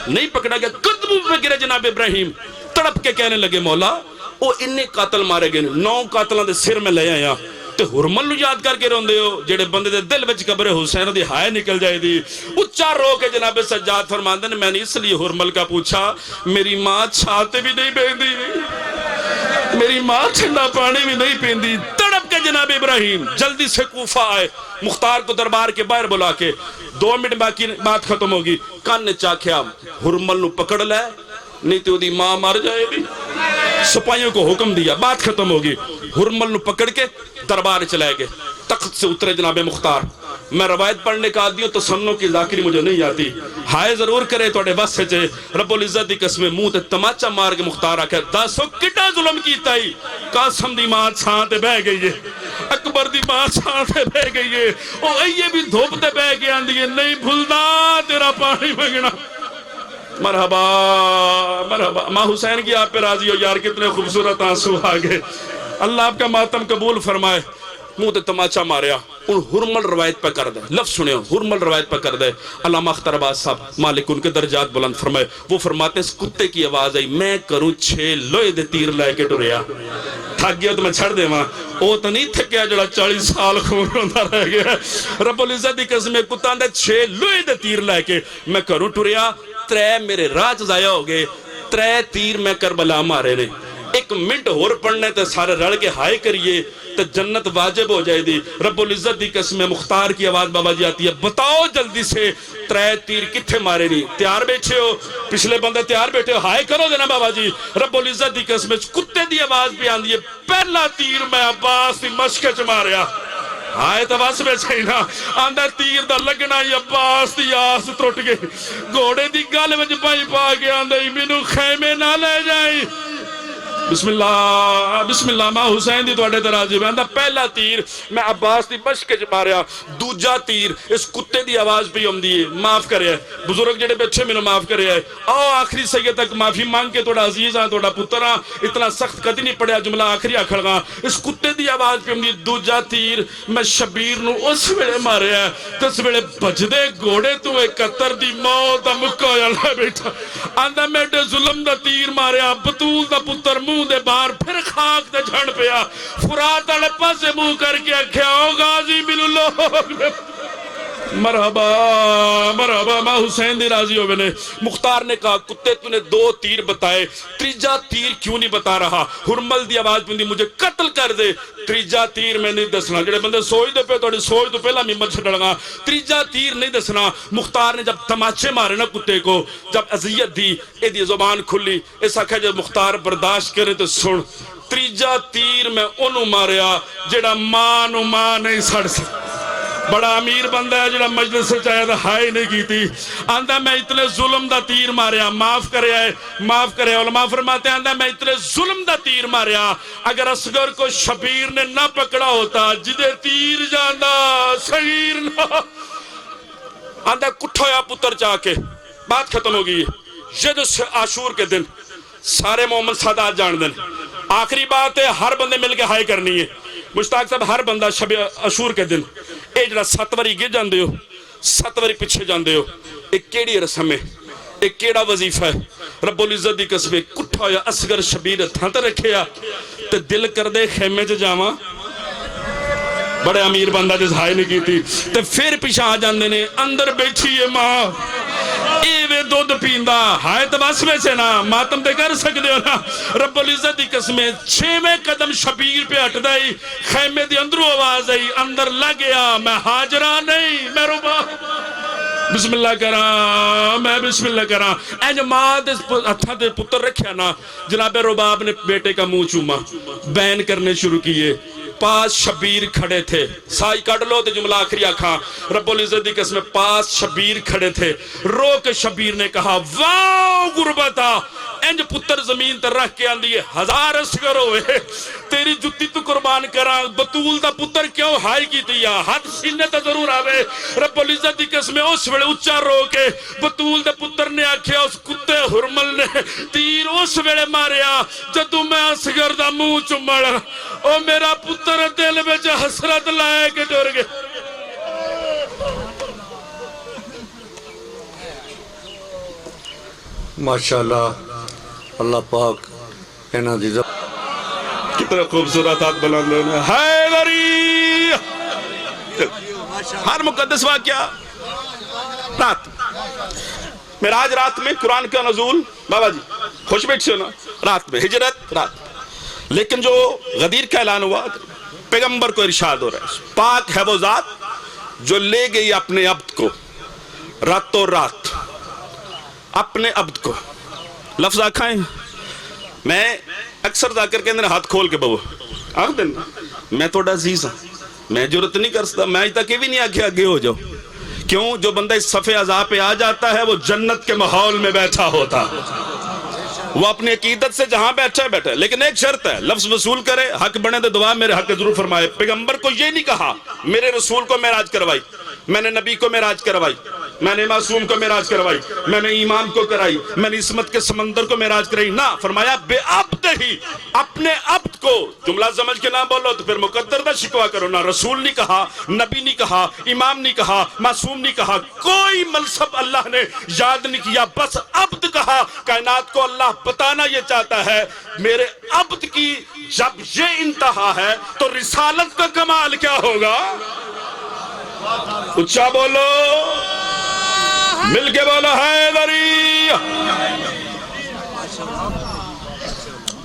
Speaker 2: نہیں پکڑا گیا قدموں پہ گرے جناب ابراہیم تڑپ کے کہنے لگے مولا وہ انہیں قاتل مارے گئے 9 قاتلان دے سر میں لے آیا تے ہرمل نو یاد کر کے روندے ہو جڑے بندے دے دل وچ قبر حسین دی ہائے نکل جائے دی اچھا رو کے جناب سجاد فرماندے نے میں نے اس لیے ہرمل کا پوچھا میری ماں چھاتے بھی نہیں بیندی میری ماں ٹھنڈا پانی بھی نہیں پیندی تڑپ کے جناب ابراہیم جلدی سے کوفہ آئے مختار کو دربار کے باہر بلا کے 2 منٹ باقی بات ختم ہوگی کان نے چاکھیا ہرمل نو پکڑ لے نہیں تو دی ماں مار جائے دی سپاہیوں کو حکم دیا بات ختم ہوگی ہرمل نو پکڑ کے دربار چلائے گئے تخت سے اترے جناب مختار میں روایت پڑھنے کا آدھی ہوں تو سنوں کی ذاکری مجھے نہیں آتی ہائے ضرور کرے توڑے بس سے چے رب العزت دی قسم منہ تے تماچا مار کے مختار آکھے داسو کٹا ظلم کیتا ہی قاسم دی ماں چھان تے بہ گئی ہے اکبر دی ماں چھان تے بہ گئی ہے او ایے بھی دھوپ تے بہ کے آندھی ہے نہیں بھولنا تیرا پانی مانگنا مرحبا مرحبا ماں حسین کی آپ پہ راضی ہو یار کتنے خوبصورت آنسو آگے اللہ آپ کا ماتم قبول فرمائے منہ تے تماچا ماریا ان ہرمل روایت پہ کر دے لفظ سنے ہرمل روایت پہ کر دے علامہ اختر عباس صاحب مالک ان کے درجات بلند فرمائے وہ فرماتے ہیں اس کتے کی آواز آئی میں کروں 6 لوہے دے تیر لائے کے ٹریا تھک گیا تو میں چھڑ دے ماں او تو نہیں تھکیا جڑا 40 سال خون ہوندہ رہ گیا رب العزت دی قسم کتان دے 6 لوہے دے تیر لائے کے میں کروں ٹریا 3 میرے راج ضائع ہو گئے 3 تیر میں کربلا مارے نے ایک منٹ اور پڑھنے تے سارے رڑ کے ہائے کریے تے جنت واجب ہو جائے دی. رب العزت دی قسم مختار کی آواز بابا جی آتی ہے, بتاؤ جلدی سے 3 تیر کتھے مارے نہیں؟ تیار بیٹھے ہو, پچھلے بندے تیار بیٹھے ہو, ہائے کرو دینا بابا جی. رب العزت دی قسم کتے دی آواز بھی آندی ہے, پہلا تیر میں عباس دی مشق چ ماریا. آئے تو بس میں چاہینا آندہ تیر دا لگنا ہی عباس دی آس ٹوٹ گئی. گھوڑے دی گل وچ پائی پا کے آندہ ہی مینوں خیمے نہ لے جائیں. بسم اللہ ماں حسین دی توڑے تراجی میں. پہلا تیر میں عباس دی مشق چ ماریا, دوجا تیر اس کتے دی آواز پہ ہم دیئے, معاف کرے بزرگ جڑے بیٹھے میں نے معاف کرے. آؤ آخری سید تک معافی مانگ کے توڑا عزیز ہاں, توڑا پتر ہاں, اتنا سخت کدی نہیں پڑیا, جملہ آخری آکھڑ گا. اس کتے دی آواز پہ ہم دیئے. دوجا تیر میں شبیر نو اس ویلے مارے ہے, تس ویلے بجدے گھوڑے تو 71 دی موت مکہ اللہ بیٹھا. آندہ میڈے ظلم دا تیر ماریا, بطول دا پتر منہ دے باہر پھر خاک دے جھڑ پیا. فرات آلے پاسے منہ کر کے اکھیا, او غازی من اللہ مرحبا مرحبا. ماں حسین دی راضی ہو نے. مختار نے کہا کتے تو نے 2 تیر بتائے, تریجا تیر کیوں نہیں بتا رہا؟ ہرمل دی آواز بندی مجھے قتل کر دے. تریجا تیر میں نہیں دسنا, جڑے بندے سوچ دے پہ توڑی سوچ تو پہلا ممت چھڑ گا. تریجا تیر نہیں دسنا. مختار نے جب تماچے مارے نا کتے کو, جب عذیت دی, اے دی زبان کھلی, ایسا کہا جب مختار برداشت کرے تو سن, تریجا تیر میں انہوں ماریا جڑا ماں نہیں سڑ سکتا. بڑا امیر بندہ ہے جڑا مجلس سے چاہے تھا ہائے نہیں کی تھی. آندہ میں اتنے ظلم دا تیر ماریا, معاف کرے آئے, معاف کرے. علماء فرماتے ہیں آندہ میں اتنے ظلم دا تیر ماریا, اگر اصغر کو شبیر نے نہ پکڑا ہوتا, جدے تیر جاندہ صغیر نہ. آندہ کٹھویا پتر چاہ کے بات ختم ہوگی. یہ جو عاشور کے دن سارے محمد سادات جان دن, آخری بات ہے ہر بندے مل کے ہائے کرنی ہے. مشتاق صاحب ہر بندہ شب عاشور کے دن اے جڑا 7 واری گر جاندے ہو, 7 واری پچھے جاندے ہو, ایک کیڑی رسم ہے, ایک کیڑا وظیفہ ہے. رب العزت دی قسم کٹھا ہویا اصغر شبیر تھاں تے رکھیا تے دل کر دے خیمے چ جاواں. بڑے امیر بندہ جس ہائے نہیں کی تھی تے پھر پیچھے آ جاندے نے, اندر بیٹھی ہے ماں ایوے دودھ پیندہ. ہائے تو بس میں سے نا ماتم دے کر سکتے ہو نا. رب العزت دی قسمیں 6ویں قدم شبیر پہ ہٹ دائی, خیمے دی اندروں آواز آئی, اندر لگیا میں حاجرہ نہیں, میں ربا بسم اللہ کراں, میں بسم اللہ کراں. اینج ماں دے ہتھاں دے پتر رکھیا نا, جناب رباب نے بیٹے کا منہ چوما, بین کرنے شروع کیے. پاس شبیر کھڑے تھے, سائی کٹ لو تے جملہ آخری آکھاں. رب العزت دی قسم پاس شبیر کھڑے تھے. رو کے شبیر نے کہا واو غربتا, انج پتر زمین تر رکھ کے آندی ہے 1000 اصغر ہوئے, تیری جتی تو قربان کراں. بطول دا پتر کیوں ہائی کی دیا, ہاتھ سینے تا ضرور آوے. رب العزت دی قسم اس ویلے اچھا رو کے بطول دا پتر نے آکھیا اس کتے ہرمل نے تیر اس ویلے ماریا جدو میں اصغر دا منہ چمڑا. او میرا پتر دل میں جا حسرت لائے کے ڈر گئے.
Speaker 1: ماشاءاللہ اللہ پاک اینا دی
Speaker 2: کتنا خوبصورت ہاتھ بلند ہونا. حیدری ہر مقدس واقعہ رات معراج رات میں, قرآن کا نزول بابا جی خوش بیٹھ سے ہونا رات میں, ہجرت رات. لیکن جو غدیر کا اعلان ہوا پیغمبر کو ارشاد ہو رہا ہے, پاک ہے وہ ذات جو لے گئی اپنے عبد کو راتوں رات, اپنے عبد کو. لفظ آکھائیں میں اکثر جا کر کے اندر ہاتھ کھول کے بابو آکھ دینا میں توڑا عزیز ہوں, میں جرت نہیں کر سکتا, میں آج تک یہ بھی نہیں آکھے آگے ہو جاؤ. کیوں؟ جو بندہ اس صفحے عذاب پہ آ جاتا ہے وہ جنت کے ماحول میں بیٹھا ہوتا, وہ اپنی عقیدت سے جہاں بیٹھا ہے بیٹھا ہے. لیکن ایک شرط ہے, لفظ وصول کرے, حق بنے تو دعا میرے حق ضرور فرمائے. پیغمبر کو یہ نہیں کہا میرے رسول کو معراج کروائی, میں نے نبی کو معراج کروائی, میں نے معصوم کو معراج کروائی, میں نے ایمان کو کرائی, میں نے عصمت کے سمندر کو معراج کرائی. نہ, فرمایا بے عبد ہی, اپنے عبد کو. جملہ سمجھ کے نہ بولو تو پھر مقدر دا شکوا کرو. نہ رسول نہیں کہا, نبی نہیں کہا, امام نہیں کہا, معصوم نہیں کہا, کوئی منصب اللہ نے یاد نہیں کیا, بس عبد کہا. کائنات کو اللہ بتانا یہ چاہتا ہے میرے عبد کی جب یہ انتہا ہے تو رسالت کا کمال کیا ہوگا. اچھا بولو, مل کے بولو حیدری.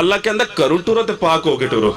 Speaker 2: ਅੱਲਾ ਕਹਿੰਦਾ ਘਰੋਂ ਟੁਰੋ ਤੇ ਪਾਕ ਹੋ ਕੇ ਟੁਰੋ।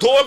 Speaker 2: 2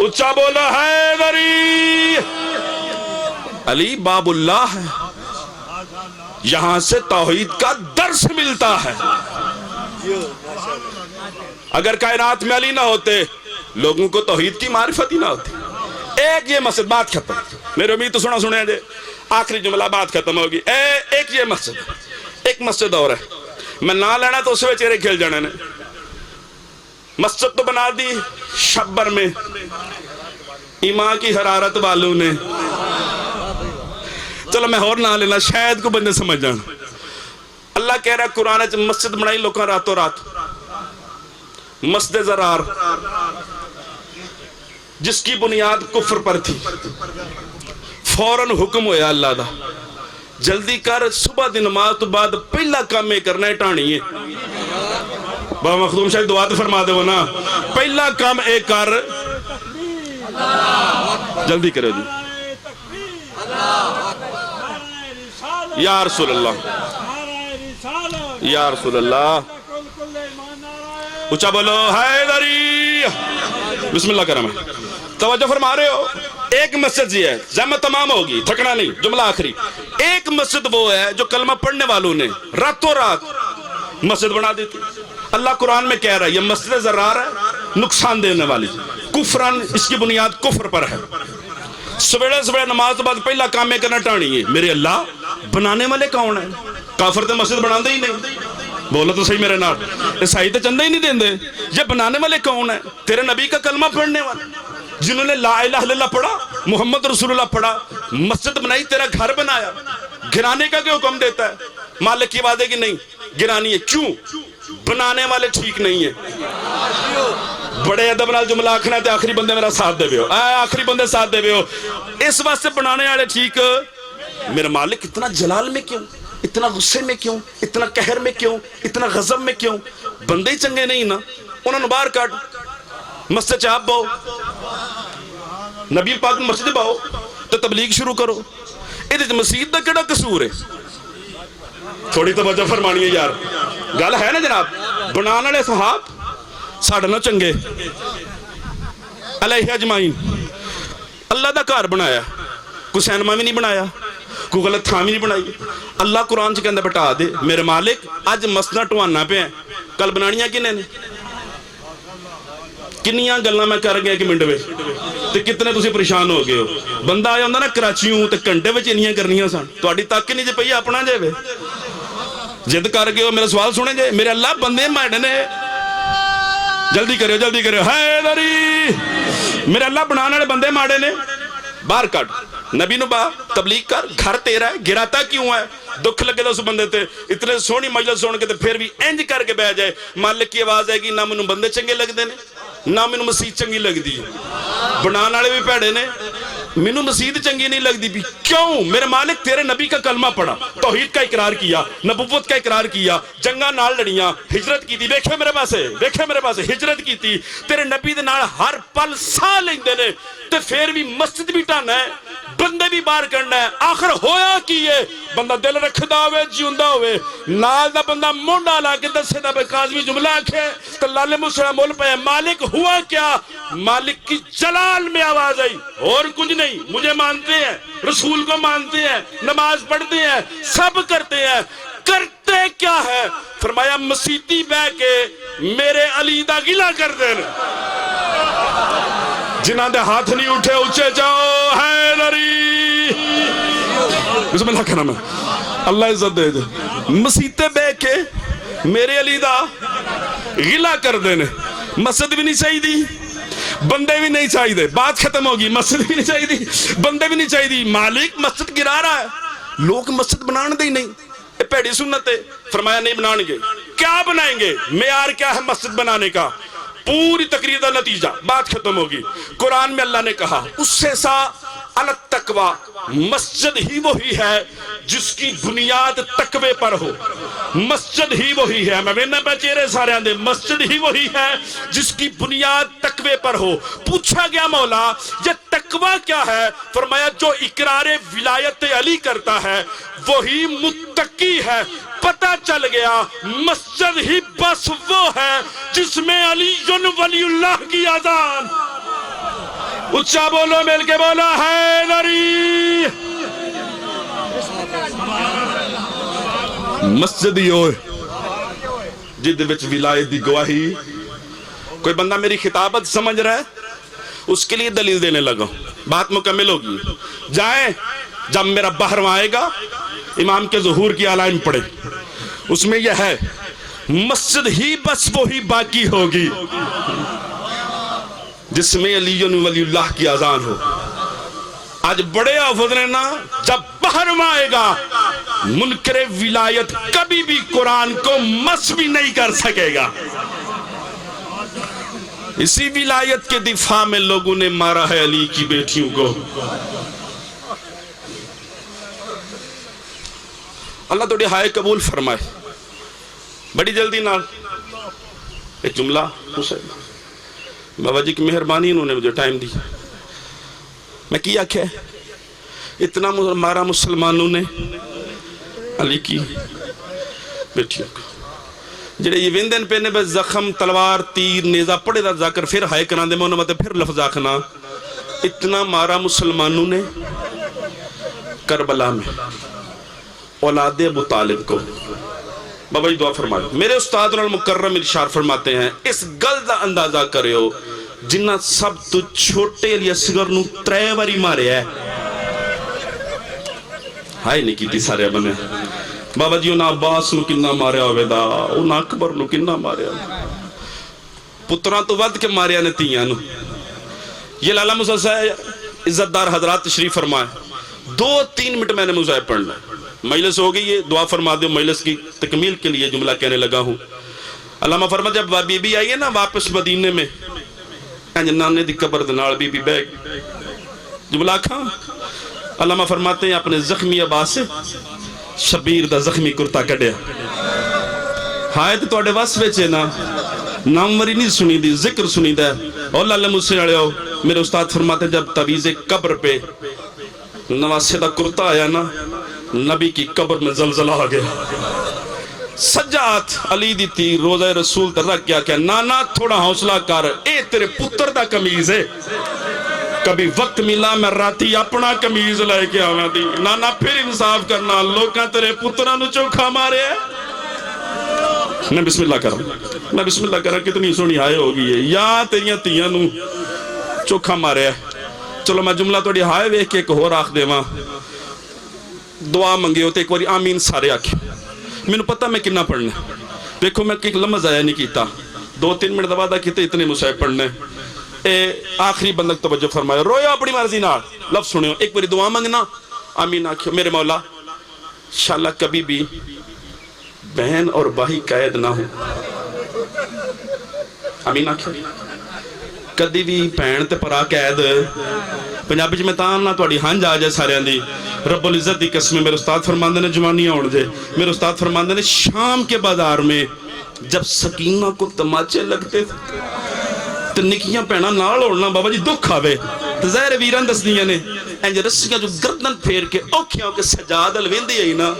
Speaker 2: اچھا بولو حیدری. علی باب اللہ ہے, یہاں سے توحید کا درس ملتا ہے. اگر کائنات میں علی نہ ہوتے لوگوں کو توحید کی معرفت ہی نہ ہوتی. ایک یہ مسجد, بات ختم. میری امید تو سنے جے, آخری جملہ بات ختم ہوگی. ایک یہ مسجد, ایک مسجد اور ہے, میں نہ لینا تو اس میں چہرے کھل جانے نے. مسجد تو بنا دی شبر میں ایمان کی حرارت والوں نے. چلو میں اور نہ لینا, شاید کو بندے سمجھ جان. اللہ کہہ رہا ہے قرآن ہے مسجد بنائی لوگاں راتوں رات. مسجد زرار جس کی بنیاد کفر پر تھی, فوراً حکم ہویا اللہ دا, جلدی کر صبح دی نماز تو بعد پہلا کام یہ کرنا ہے ٹھانی ہے. بابا مخدوم شاید دعا تو فرما دے وہ نا, پہلا کام ایک کر, جلدی کرو جی. یا رسول اللہ, یا رسول اللہ. اچھا بولو حیدری. بسم اللہ کرم ہے. توجہ فرما رہے ہو. ایک مسجد یہ ہے, زحمت تمام ہوگی, تھکنا نہیں, جملہ آخری. ایک مسجد وہ ہے جو کلمہ پڑھنے والوں نے راتوں رات مسجد بنا دیتی. اللہ قرآن میں کہہ رہا ہے یہ مسجد زرار ہے, نقصان دینے والی, کفران, اس کی بنیاد کفر پر ہے. سویرے سویرے نماز تو بعد پہلا کام میں کرنا ٹھانی ہے. میرے اللہ بنانے والے کون ہیں؟ کافر تے مسجد بنا دے ہی نہیں. بولو تو صحیح میرے نال, عیسائی تے چندہ ہی نہیں دیں دے. یہ بنانے والے کون ہیں؟ تیرے نبی کا کلمہ پڑھنے والے, جنہوں نے لا الہ الا اللہ پڑھا, محمد رسول اللہ پڑھا, مسجد بنائی, تیرا گھر بنایا. گرانے کا کیا حکم دیتا ہے؟ مالک کی وعدے کی نہیں گرانی ہے. کیوں؟ بنانے والے ٹھیک نہیں ہیں. بڑے ادب نال جملہ آکھنا ہے تے آخری بندے میرا ساتھ دے بیو, آخری بندے ساتھ دے بیو. اس واسطے بنانے والے ٹھیک. میرا مالک اتنا جلال میں کیوں, اتنا غصے میں کیوں, اتنا قہر میں کیوں, اتنا غضب میں کیوں؟ بندے ہی چنگے نہیں نا, انہوں نے باہر کاٹ. مسجد چاپ باؤ, نبی پاک مسجد باؤ تو تبلیغ شروع کرو. یہ مسجد دا کیڑا قصور ہے؟ تھوڑی توجہ فرمانی ہے یار, گل ہے نا جناب. بنانے والے صحاب ساڈے نال چنگے علیہ اجمعین. اللہ دا گھر بنایا, کوئی سینما بھی نہیں بنایا, کوئی غلط تھاں بھی نہیں بنائی. اللہ قرآن چ کہندا بٹا دے میرے مالک اج مسجداں ٹوانا پیا, کل بنانیاں کنے نے؟ کنیاں گلاں میں کر گیا کہ منٹ وچ, تے کتنے تسی پریشان ہو گئے ہو. بندہ آیا ہوندا نا کراچیوں تے گھنٹے وچ انیاں کرنیاں سن, تہاڈی تک نہیں جے پئی اپنا جے وے جد کر گئے ہو. میرا سوال سنے جے, میرے اللہ بندے ماڑے نے, جلدی کرو جلدی کرو. حیدری میرے اللہ بنانے والے بندے ماڑے نے, باہر کٹ. نبی نو با تبلیغ کر, گھر تیرا ہے, گراتا کیوں ہے؟ دکھ لگے تو اس بندے تے, اتنے سونی مجلس سن کے تے پھر بھی انج کر کے بہ جائے. مالک کی آواز آئے گی, نہ مینوں بندے چنگے لگدے نے, نہ مینوں مسجد چنگی لگدی. بنانے والے بھی بھڑے نے, مینوں مسجد چنگی نہیں لگدی بھی. کیوں؟ میرے مالک تیرے نبی کا کلمہ پڑھا, توحید کا اقرار کیا, نبوت کا اقرار کیا, جنگاں نال لڑیاں, ہجرت کی تھی. ویکھے میرے پاسے, ویکھے میرے پاسے, ہجرت کی تھی. تیرے نبی دے نال ہر پل ساہ لیندے نے, تے پھر بھی مسجد بھی ٹھانا ہے, بندے بھی باہر کرنا ہے. آخر ہویا کی ہے؟ بندہ دل رکھدا ہوئے, جیوندا ہوئے, نال دا بندہ مونڈا لا کے دسے دا بے کاظمی جملہ آکھے تو لالے مسلم مول پہ. مالک ہوا کیا؟ مالک کی جلال میں آواز آئی, اور کچھ نہیں. مجھے مانتے ہیں, رسول کو مانتے ہیں, نماز پڑھتے ہیں, سب کرتے ہیں, کرتے کیا ہے؟ فرمایا مسیتی بہ کے میرے علی دا گلہ کر دین. جنہاں دے ہاتھ نہیں اٹھے اچھے جاؤ. حیدری بسم اللہ کرم ہے, اللہ عزت دے دے. مسیتے بہ کے میرے علی دا گلہ کر دینے. مسجد بھی نہیں چاہیے دی, بندے بھی نہیں چاہیے دے, بات ختم ہوگی. مسجد بھی نہیں چاہیے دی, بندے بھی نہیں چاہیے دی. مالک مسجد گرا رہا ہے, لوگ مسجد بنان دے ہی نہیں. یہ پیڑی سنت ہے. فرمایا نہیں بنائیں گے. کیا بنائیں گے؟ معیار کیا ہے مسجد بنانے کا؟ پوری تقریر کا نتیجہ, بات ختم ہوگی. قرآن میں اللہ نے کہا اس سے سا التقوی, مسجد ہی وہی ہے جس کی بنیاد تقوی پر ہو. مسجد ہی وہی ہے, میں نے پہ چہرے سارے آندے, مسجد ہی وہی ہے جس کی بنیاد تقوی پر ہو. پوچھا گیا مولا یہ تقوی کیا ہے؟ فرمایا جو اقرار ولایت علی کرتا ہے وہی متقی ہے. پتہ چل گیا مسجد ہی بس وہ ہے جس میں علی ولی اللہ کی اذان. اچھا بولو، مل کے بولو حیدری۔ مسجد ہی ہوئے جد وچ ولایت دی گواہی۔ کوئی بندہ میری خطابت سمجھ رہا ہے، اس کے لیے دلیل دینے لگا، بات مکمل ہوگی۔ جائیں، جب میرا بحرواں آئے گا امام کے ظہور کی علائم پڑھے، اس میں یہ ہے مسجد ہی بس وہی باقی ہوگی جس میں علی ولی اللہ کی اذان ہو۔ آج بڑے آفت نے نا، جب بحرواں آئے گا منکر ولایت کبھی بھی قرآن کو مس بھی نہیں کر سکے گا۔ اسی ولایت کے دفاع میں لوگوں نے مارا ہے علی کی بیٹیوں کو۔ اللہ تو دہائے قبول فرمائے۔ بڑی جلدی نال ایک جملہ حسین بابا جی کی مہربانی، انہوں نے مجھے ٹائم دی۔ میں کیا کیا اتنا مارا مسلمانوں نے علی کی بیٹیوں کو، جڑے یہ ویندن پہ نے بس زخم تلوار تیر نیزہ پڑے دا ذکر پھر ہائے کران دے میں انہوں نے پھر لفظ آخنا، اتنا مارا مسلمانوں نے کربلا میں اولاد ابو طالب کو۔ بابا جی دعا فرمائے۔ میرے استاد المکرم ارشاد فرماتے ہیں اس گل دا اندازہ کرے ہو جنہ سب تو چھوٹے علی اصغر نو 3 باری مارے ہے، ہائے نہیں کیتی سارے بنے۔ بابا جی انہاں عباس نو کنہ ماریا ہوئے دا، انہاں اکبر نو کنہ ماریا، پتران تو ود کے ماریا نے تیاں نو۔ یہ لالا مسلسل عزت دار حضرات تشریف فرمائے۔ 2-3 منٹ میں نے مزاحب پڑھنا ہے، مجلس ہو گئی ہے، دعا فرما دے۔ مجلس کی تکمیل کے لیے جملہ کہنے لگا ہوں۔ علامہ فرما جب بی بی آئی ہے نا واپس مدینے میں، نانے دی قبر دنال بی بی بیگ جملہ کھاں، علامہ فرماتے ہیں اپنے زخمی عباس سے شبیر دا زخمی کرتا کڑیا۔ ہائے تو توڑے واس ویچے نا، ناموری نہیں سنی دی، ذکر سنی دے۔ اور اللہ مجھ سے اڑے ہو، میرے استاد فرماتے ہیں جب تویز قبر پہ نواسے دا کرتا آیا نا، نبی کی قبر میں زلزلہ آ گیا۔ سجاد علی دی تھی روزہ رسول تر رکھ گیا کہ نانا تھوڑا حوصلہ کر، اے تیرے پتر دا کمیز ہے، کبھی وقت ملا میں راتی اپنا کمیز لائے کے آنا دی۔ نانا پھر انصاف کرنا، لوگاں تیرے پترہ نو چوکھا مارے ہے۔ میں بسم اللہ کر رہا، میں بسم اللہ کر رہا، کتنی سونی آئے ہوگی ہے، یا تیریاں تیاں نو چوکھا مارے ہے۔ چلو میں جملہ توڑی ہائے وے کے ایک اور آخ دے ماں، دعا منگے ہوتے ایک واری آمین سارے آکھے۔ میں نے پتہ میں کنہ پڑھنے، دیکھو میں ایک لمحہ ضائع نہیں کیتا، 2-3 منٹ دبا دا کیتے اتنے مسائب پڑھنے۔ آخری بندک توجہ فرمایا، رویا اپنی مرضی نال، لفظ سنیو، ایک باری دعا منگنا، آمین آکھے۔ میرے مولا انشاءاللہ کبھی بھی بہن اور بھائی قید نہ ہو، آمین آکھے۔ کدی بھی بہن تے پرا قید پنجابی جی میں تان نہ توڑی ہنج آ جائے سارے اندھی۔ رب العزت دی قسم میرے استاد فرماندے نے جوانیاں اڑ جائے، میرے استاد فرماندے نے شام کے بازار میں جب سکینہ کو تماچے لگتے تھے تو نکیاں پہنا نال اڑنا بابا جی دکھ آوے تو ظاہر ویران دس دیاں نے انج رسیاں جو گردن پھیر کے اوکھیاں کے سجاد الویندی آئی نا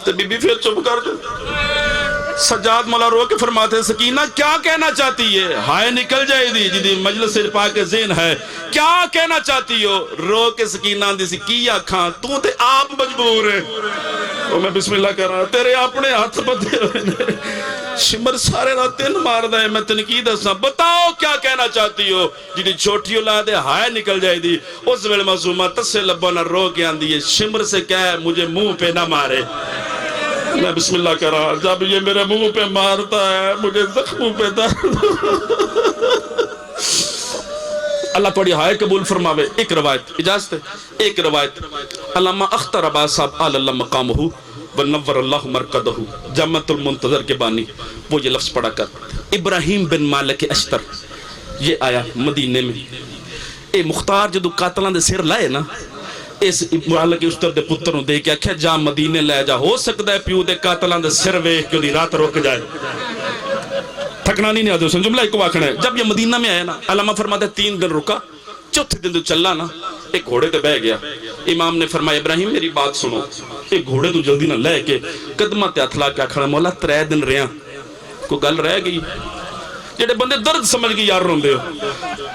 Speaker 2: تو بی بی پھر چپ کر جائے۔ سجاد مولا رو کے فرماتے ہیں سکینہ کیا کہنا چاہتی ہے؟ ہائے نکل جائے دی جدی مجلس سے پاک ذہن ہے، کیا کہنا چاہتی ہو؟ رو کے سکینہ دی سی کی آکھاں تو تے آپ مجبور ہے۔ تو میں بسم اللہ کر رہا، تیرے اپنے ہاتھ بدے ہوئے شمر سارے رات تین مار دائے، میں تنقید ہسنا بتاؤ کیا کہنا چاہتی ہو؟ جدی چھوٹی اولاد ہے ہائے نکل جائے دی۔ اس ویل معصومہ تسے لبانا رو کے آن دیئے شمر سے کہے مجھے منہ پہ نہ مارے۔ میں بسم اللہ کر رہا، جب یہ میرے منہ پہ مارتا ہے مجھے زخموں پہ درد۔ اللہ توڑی ہائے قبول فرماوے۔ ایک روایت اجازت ہے، ایک روایت علامہ اختر عباس صاحب آل اللہ مقامہ ونور اللہ مرکدہ جامعۃ المنتظر کے بانی وہ یہ لفظ پڑھا کر ابراہیم بن مالک اشتر یہ آیا مدینے میں۔ اے مختار جدو قاتلان دے سر لائے نا اس مالک اشتر دے پتر دے کے آکھیا جا مدینے لے جا، ہو سکتا ہے پیو دے قاتلان دے سر ویکھ کے دی رات رک جائے۔ تھکنا نہیں آدھے حسن جملہ ایک واقعہ ہے۔ جب یہ مدینہ میں آیا نا علامہ فرماتے 3 دن رکا، چوتھے دن تو چلا نا ایک گھوڑے تے بہ گیا۔ امام نے فرمایا ابراہیم میری بات سنو، ایک گھوڑے تو جلدی نہ لے کے قدمہ تے ہتھ لا کے کھڑا مولا 3 دن رہا کوئی گل رہ گئی؟ جڑے بندے درد سمجھ کے یار روندے ہو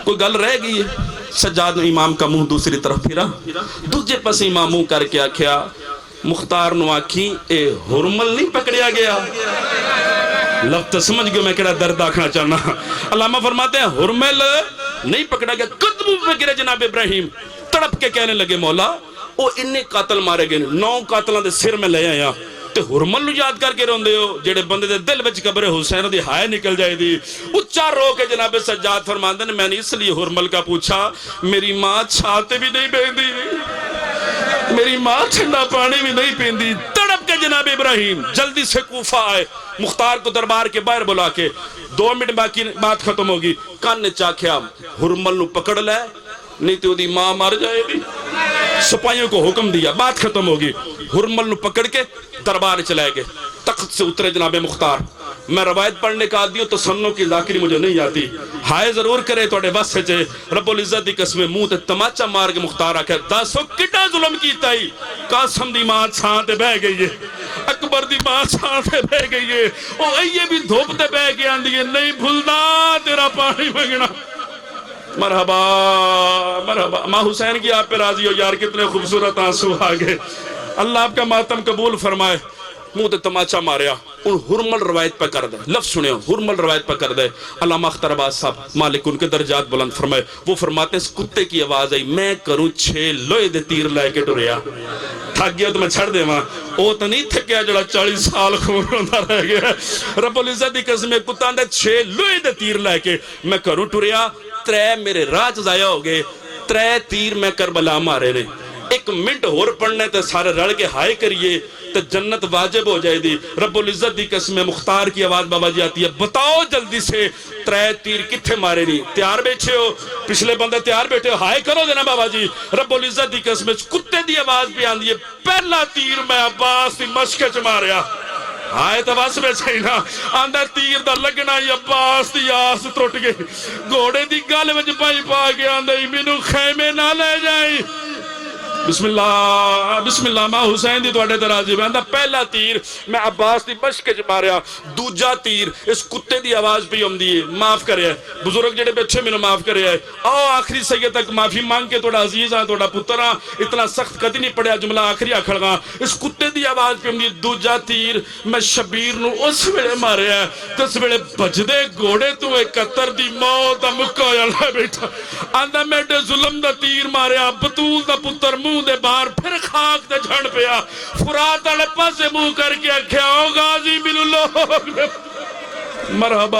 Speaker 2: کوئی گل رہ گئی ہے؟ سجاد نے امام کا منہ دوسری طرف پھرا دوجے پاس امام منہ کر کے آکھیا مختار نو آکھی اے ہرمل نہیں پکڑیا گیا لفظ سمجھ گئے میں کہڑا درد آکھنا چاہنا علامہ فرماتے ہیں ہرمل نہیں پکڑا گیا قدموں پہ گرے جناب ابراہیم تڑپ کے کہنے لگے مولا او انہیں قاتل مارے گئے 9 قاتلوں دے سر میں لے آیا تے ہرمل نو یاد کر کے روندے ہو جڑے بندے دے دل وچ قبر حسین دی ہائے نکل جائے دی اچھا رو کے جناب سجاد فرماندے نے میں نے اس لیے ہرمل کا پوچھا میری ماں چھاتے بھی نہیں بیندی میری ماں ٹھنڈا پانی بھی نہیں پیندی تڑپ کے جناب ابراہیم جلدی سے کوفہ آئے مختار کو دربار کے باہر بلا کے 2 منٹ باقی بات ختم ہوگی کان نے چاکھیا ہرمل نو پکڑ لے نہیں تو دی ماں مر جائے گی سپاہیوں کو حکم دیا بات ختم ہوگی ہرمل نو پکڑ کے دربار چلائے گئے تخت سے اترے جناب مختار میں روایت پڑھنے کا آدھی ہوں تو سنوں کی ذاکری مجھے نہیں آتی ہائے ضرور کرے توڑے بس سے رب العزت دی قسمیں منہ تے تماچا مار کے مختار آکھے دسو کٹا ظلم کیتا ہی قاسم دی ماں چھان تے بہ گئی ہے اکبر دی ماں چھان تے بہ گئی ہے او ایے بھی دھوپ تے بہ کے آندی ہے نہیں بھولنا تیرا پانی منگنا مرحبا مرحبا ماں حسین کی آپ پہ راضی ہو یار کتنے خوبصورت آنسو آگے اللہ آپ کا ماتم قبول فرمائے منہ تے تماچا ماریا ان ہرمل روایت پہ کر دے لفظ سنے ہرمل روایت پہ کر دے علامہ اختر عباس صاحب مالک ان کے درجات بلند فرمائے وہ فرماتے ہیں اس کتے کی آواز آئی میں کروں 6 لوہے دے تیر لائے کے ٹریا تھک گیا تو میں چھڑ دے ماں او تو نہیں تھکیا جڑا 40 سال خون ہوندہ رہ گیا رب العزت دی قسم کتا اندے 6 لوہے دے تیر لائے کے میں کروں ٹریا 3 میرے راج ضائع ہو گئے 3 تیر میں کربلا مارے نے 1 منٹ ہور پڑھنے تے سارے رڑ کے ہائے کریے تو جنت واجب ہو جائے دی رب العزت دی قسم مختار کی آواز بابا جی آتی ہے بتاؤ جلدی سے 3 تیر کتھے مارے نہیں تیار بیٹھے ہو پچھلے بندے تیار بیٹھے ہو ہائے کرو دینا بابا جی رب العزت دی قسم کتے دی آواز بھی آندی ہے پہلا تیر میں عباس دی مشکے چ ماریا ہائے تو بس میں چاہینا آندہ تیر دا لگنا ہی عباس دی آس ٹوٹ گئی گھوڑے دی گل وچ پائی پا کے آندہ ہی مینوں خیمے نہ لے جائیں بسم اللہ ماں حسین دی توڑے درازی میں اندہ پہلا تیر میں عباس دی مشکے چ ماریا دوجا تیر اس کتے دی آواز بھی ہم دیئے معاف کرے ہے بزرگ جڑے بیٹھے میں نے معاف کرے ہے آؤ آخری سید تک معافی مانگ کے توڑا عزیز آن توڑا پتر آن اتنا سخت کدی نہیں پڑیا جملہ آخری آکھڑ گا اس کتے دی آواز بھی ہم دیئے دوجا تیر میں شبیر نو اس ویڑے مارے ہے تس ویڑے بجدے گھوڑے تو 71 دی موت مکہ اللہ بیٹھا اندہ میڈے ظلم دا تیر ماریا بطول دا پتر منہ دے بار پھر خاک دے جھڑ پیا فرات آلے پاسے منہ کر کے اکھیا او غازی بن اللہ مرحبا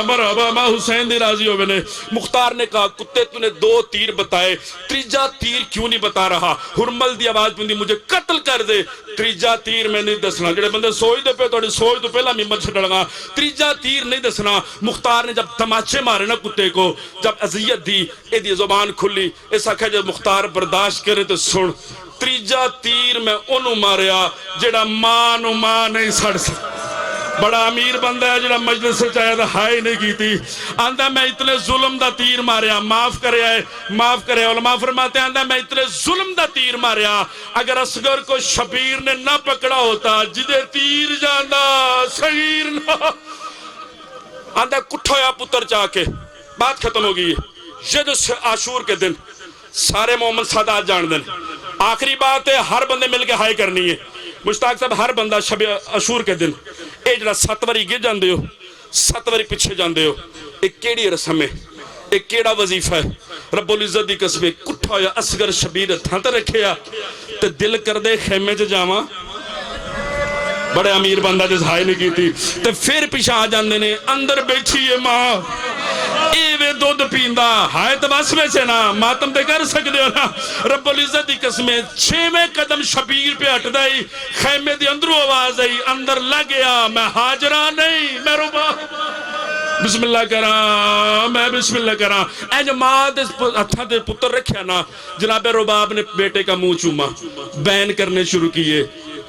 Speaker 2: مرحبا ماں حسین دی راضی ہو میں مختار نے کہا کتے تو نے 2 تیر بتائے تریجا تیر کیوں نہیں بتا رہا ہرمل دی آواز بندی مجھے قتل کر دے تریجا تیر میں نہیں دسنا جڑے بندے سوئی دے پہ توڑی سوئی تو پہلا میں مجھ ڈڑگا تریجا تیر نہیں دسنا مختار نے جب تماچے مارے نا کتے کو جب عذیت دی اے دی زبان کھلی ایسا کہا جب مختار برداشت کرے تو سن تریجا تیر میں انہوں ماریا جڑا ماں نہیں سڑ سکتا بڑا امیر بندہ ہے جڑا مجلس سے چاہے تھا ہائے نہیں کی تھی آندہ میں اتنے ظلم دا تیر ماریا معاف کرے علماء فرماتے ہیں آندہ میں اتنے ظلم دا تیر ماریا اگر اصغر کو شبیر نے نہ پکڑا ہوتا جدے تیر جاندہ صغیر نہ آندہ کٹھویا پتر چاہ کے بات ختم ہوگی یہ جو عاشور کے دن سارے محمد سادات جان دن آخری بات ہے ہر بندے مل کے ہائے کرنی ہے مشتاق صاحب ہر بندہ شب عاشور کے دن اے جڑا 7 واری گر جاندے ہو 7 واری پچھے جاندے ہو ایک کیڑی رسم ہے ایک کیڑا وظیفہ ہے رب العزت دی قسم کٹھا ہویا اصغر شبیر تھانتا رکھیا تے دل کر دے خیمے چ جاواں بڑے امیر بندہ جس ہائے نہیں کی تھی تے پھر پیچھے آ جاندے نے اندر بیٹھی ہے ماں ایوے دودھ پیندہ ہائے تو بس میں سے نا ماتم دے کر سکتے ہو نا رب العزت دی قسمیں 6ویں قدم شبیر پہ ہٹ دائی خیمے دی اندرو آواز آئی اندر لگیا میں حاجرہ نہیں میں ربا بسم اللہ کرا میں بسم اللہ کرا اے جو ماں دے ہتھاں دے پتر رکھیا نا جناب رباب نے بیٹے کا منہ چوما بین کرنے شروع کیے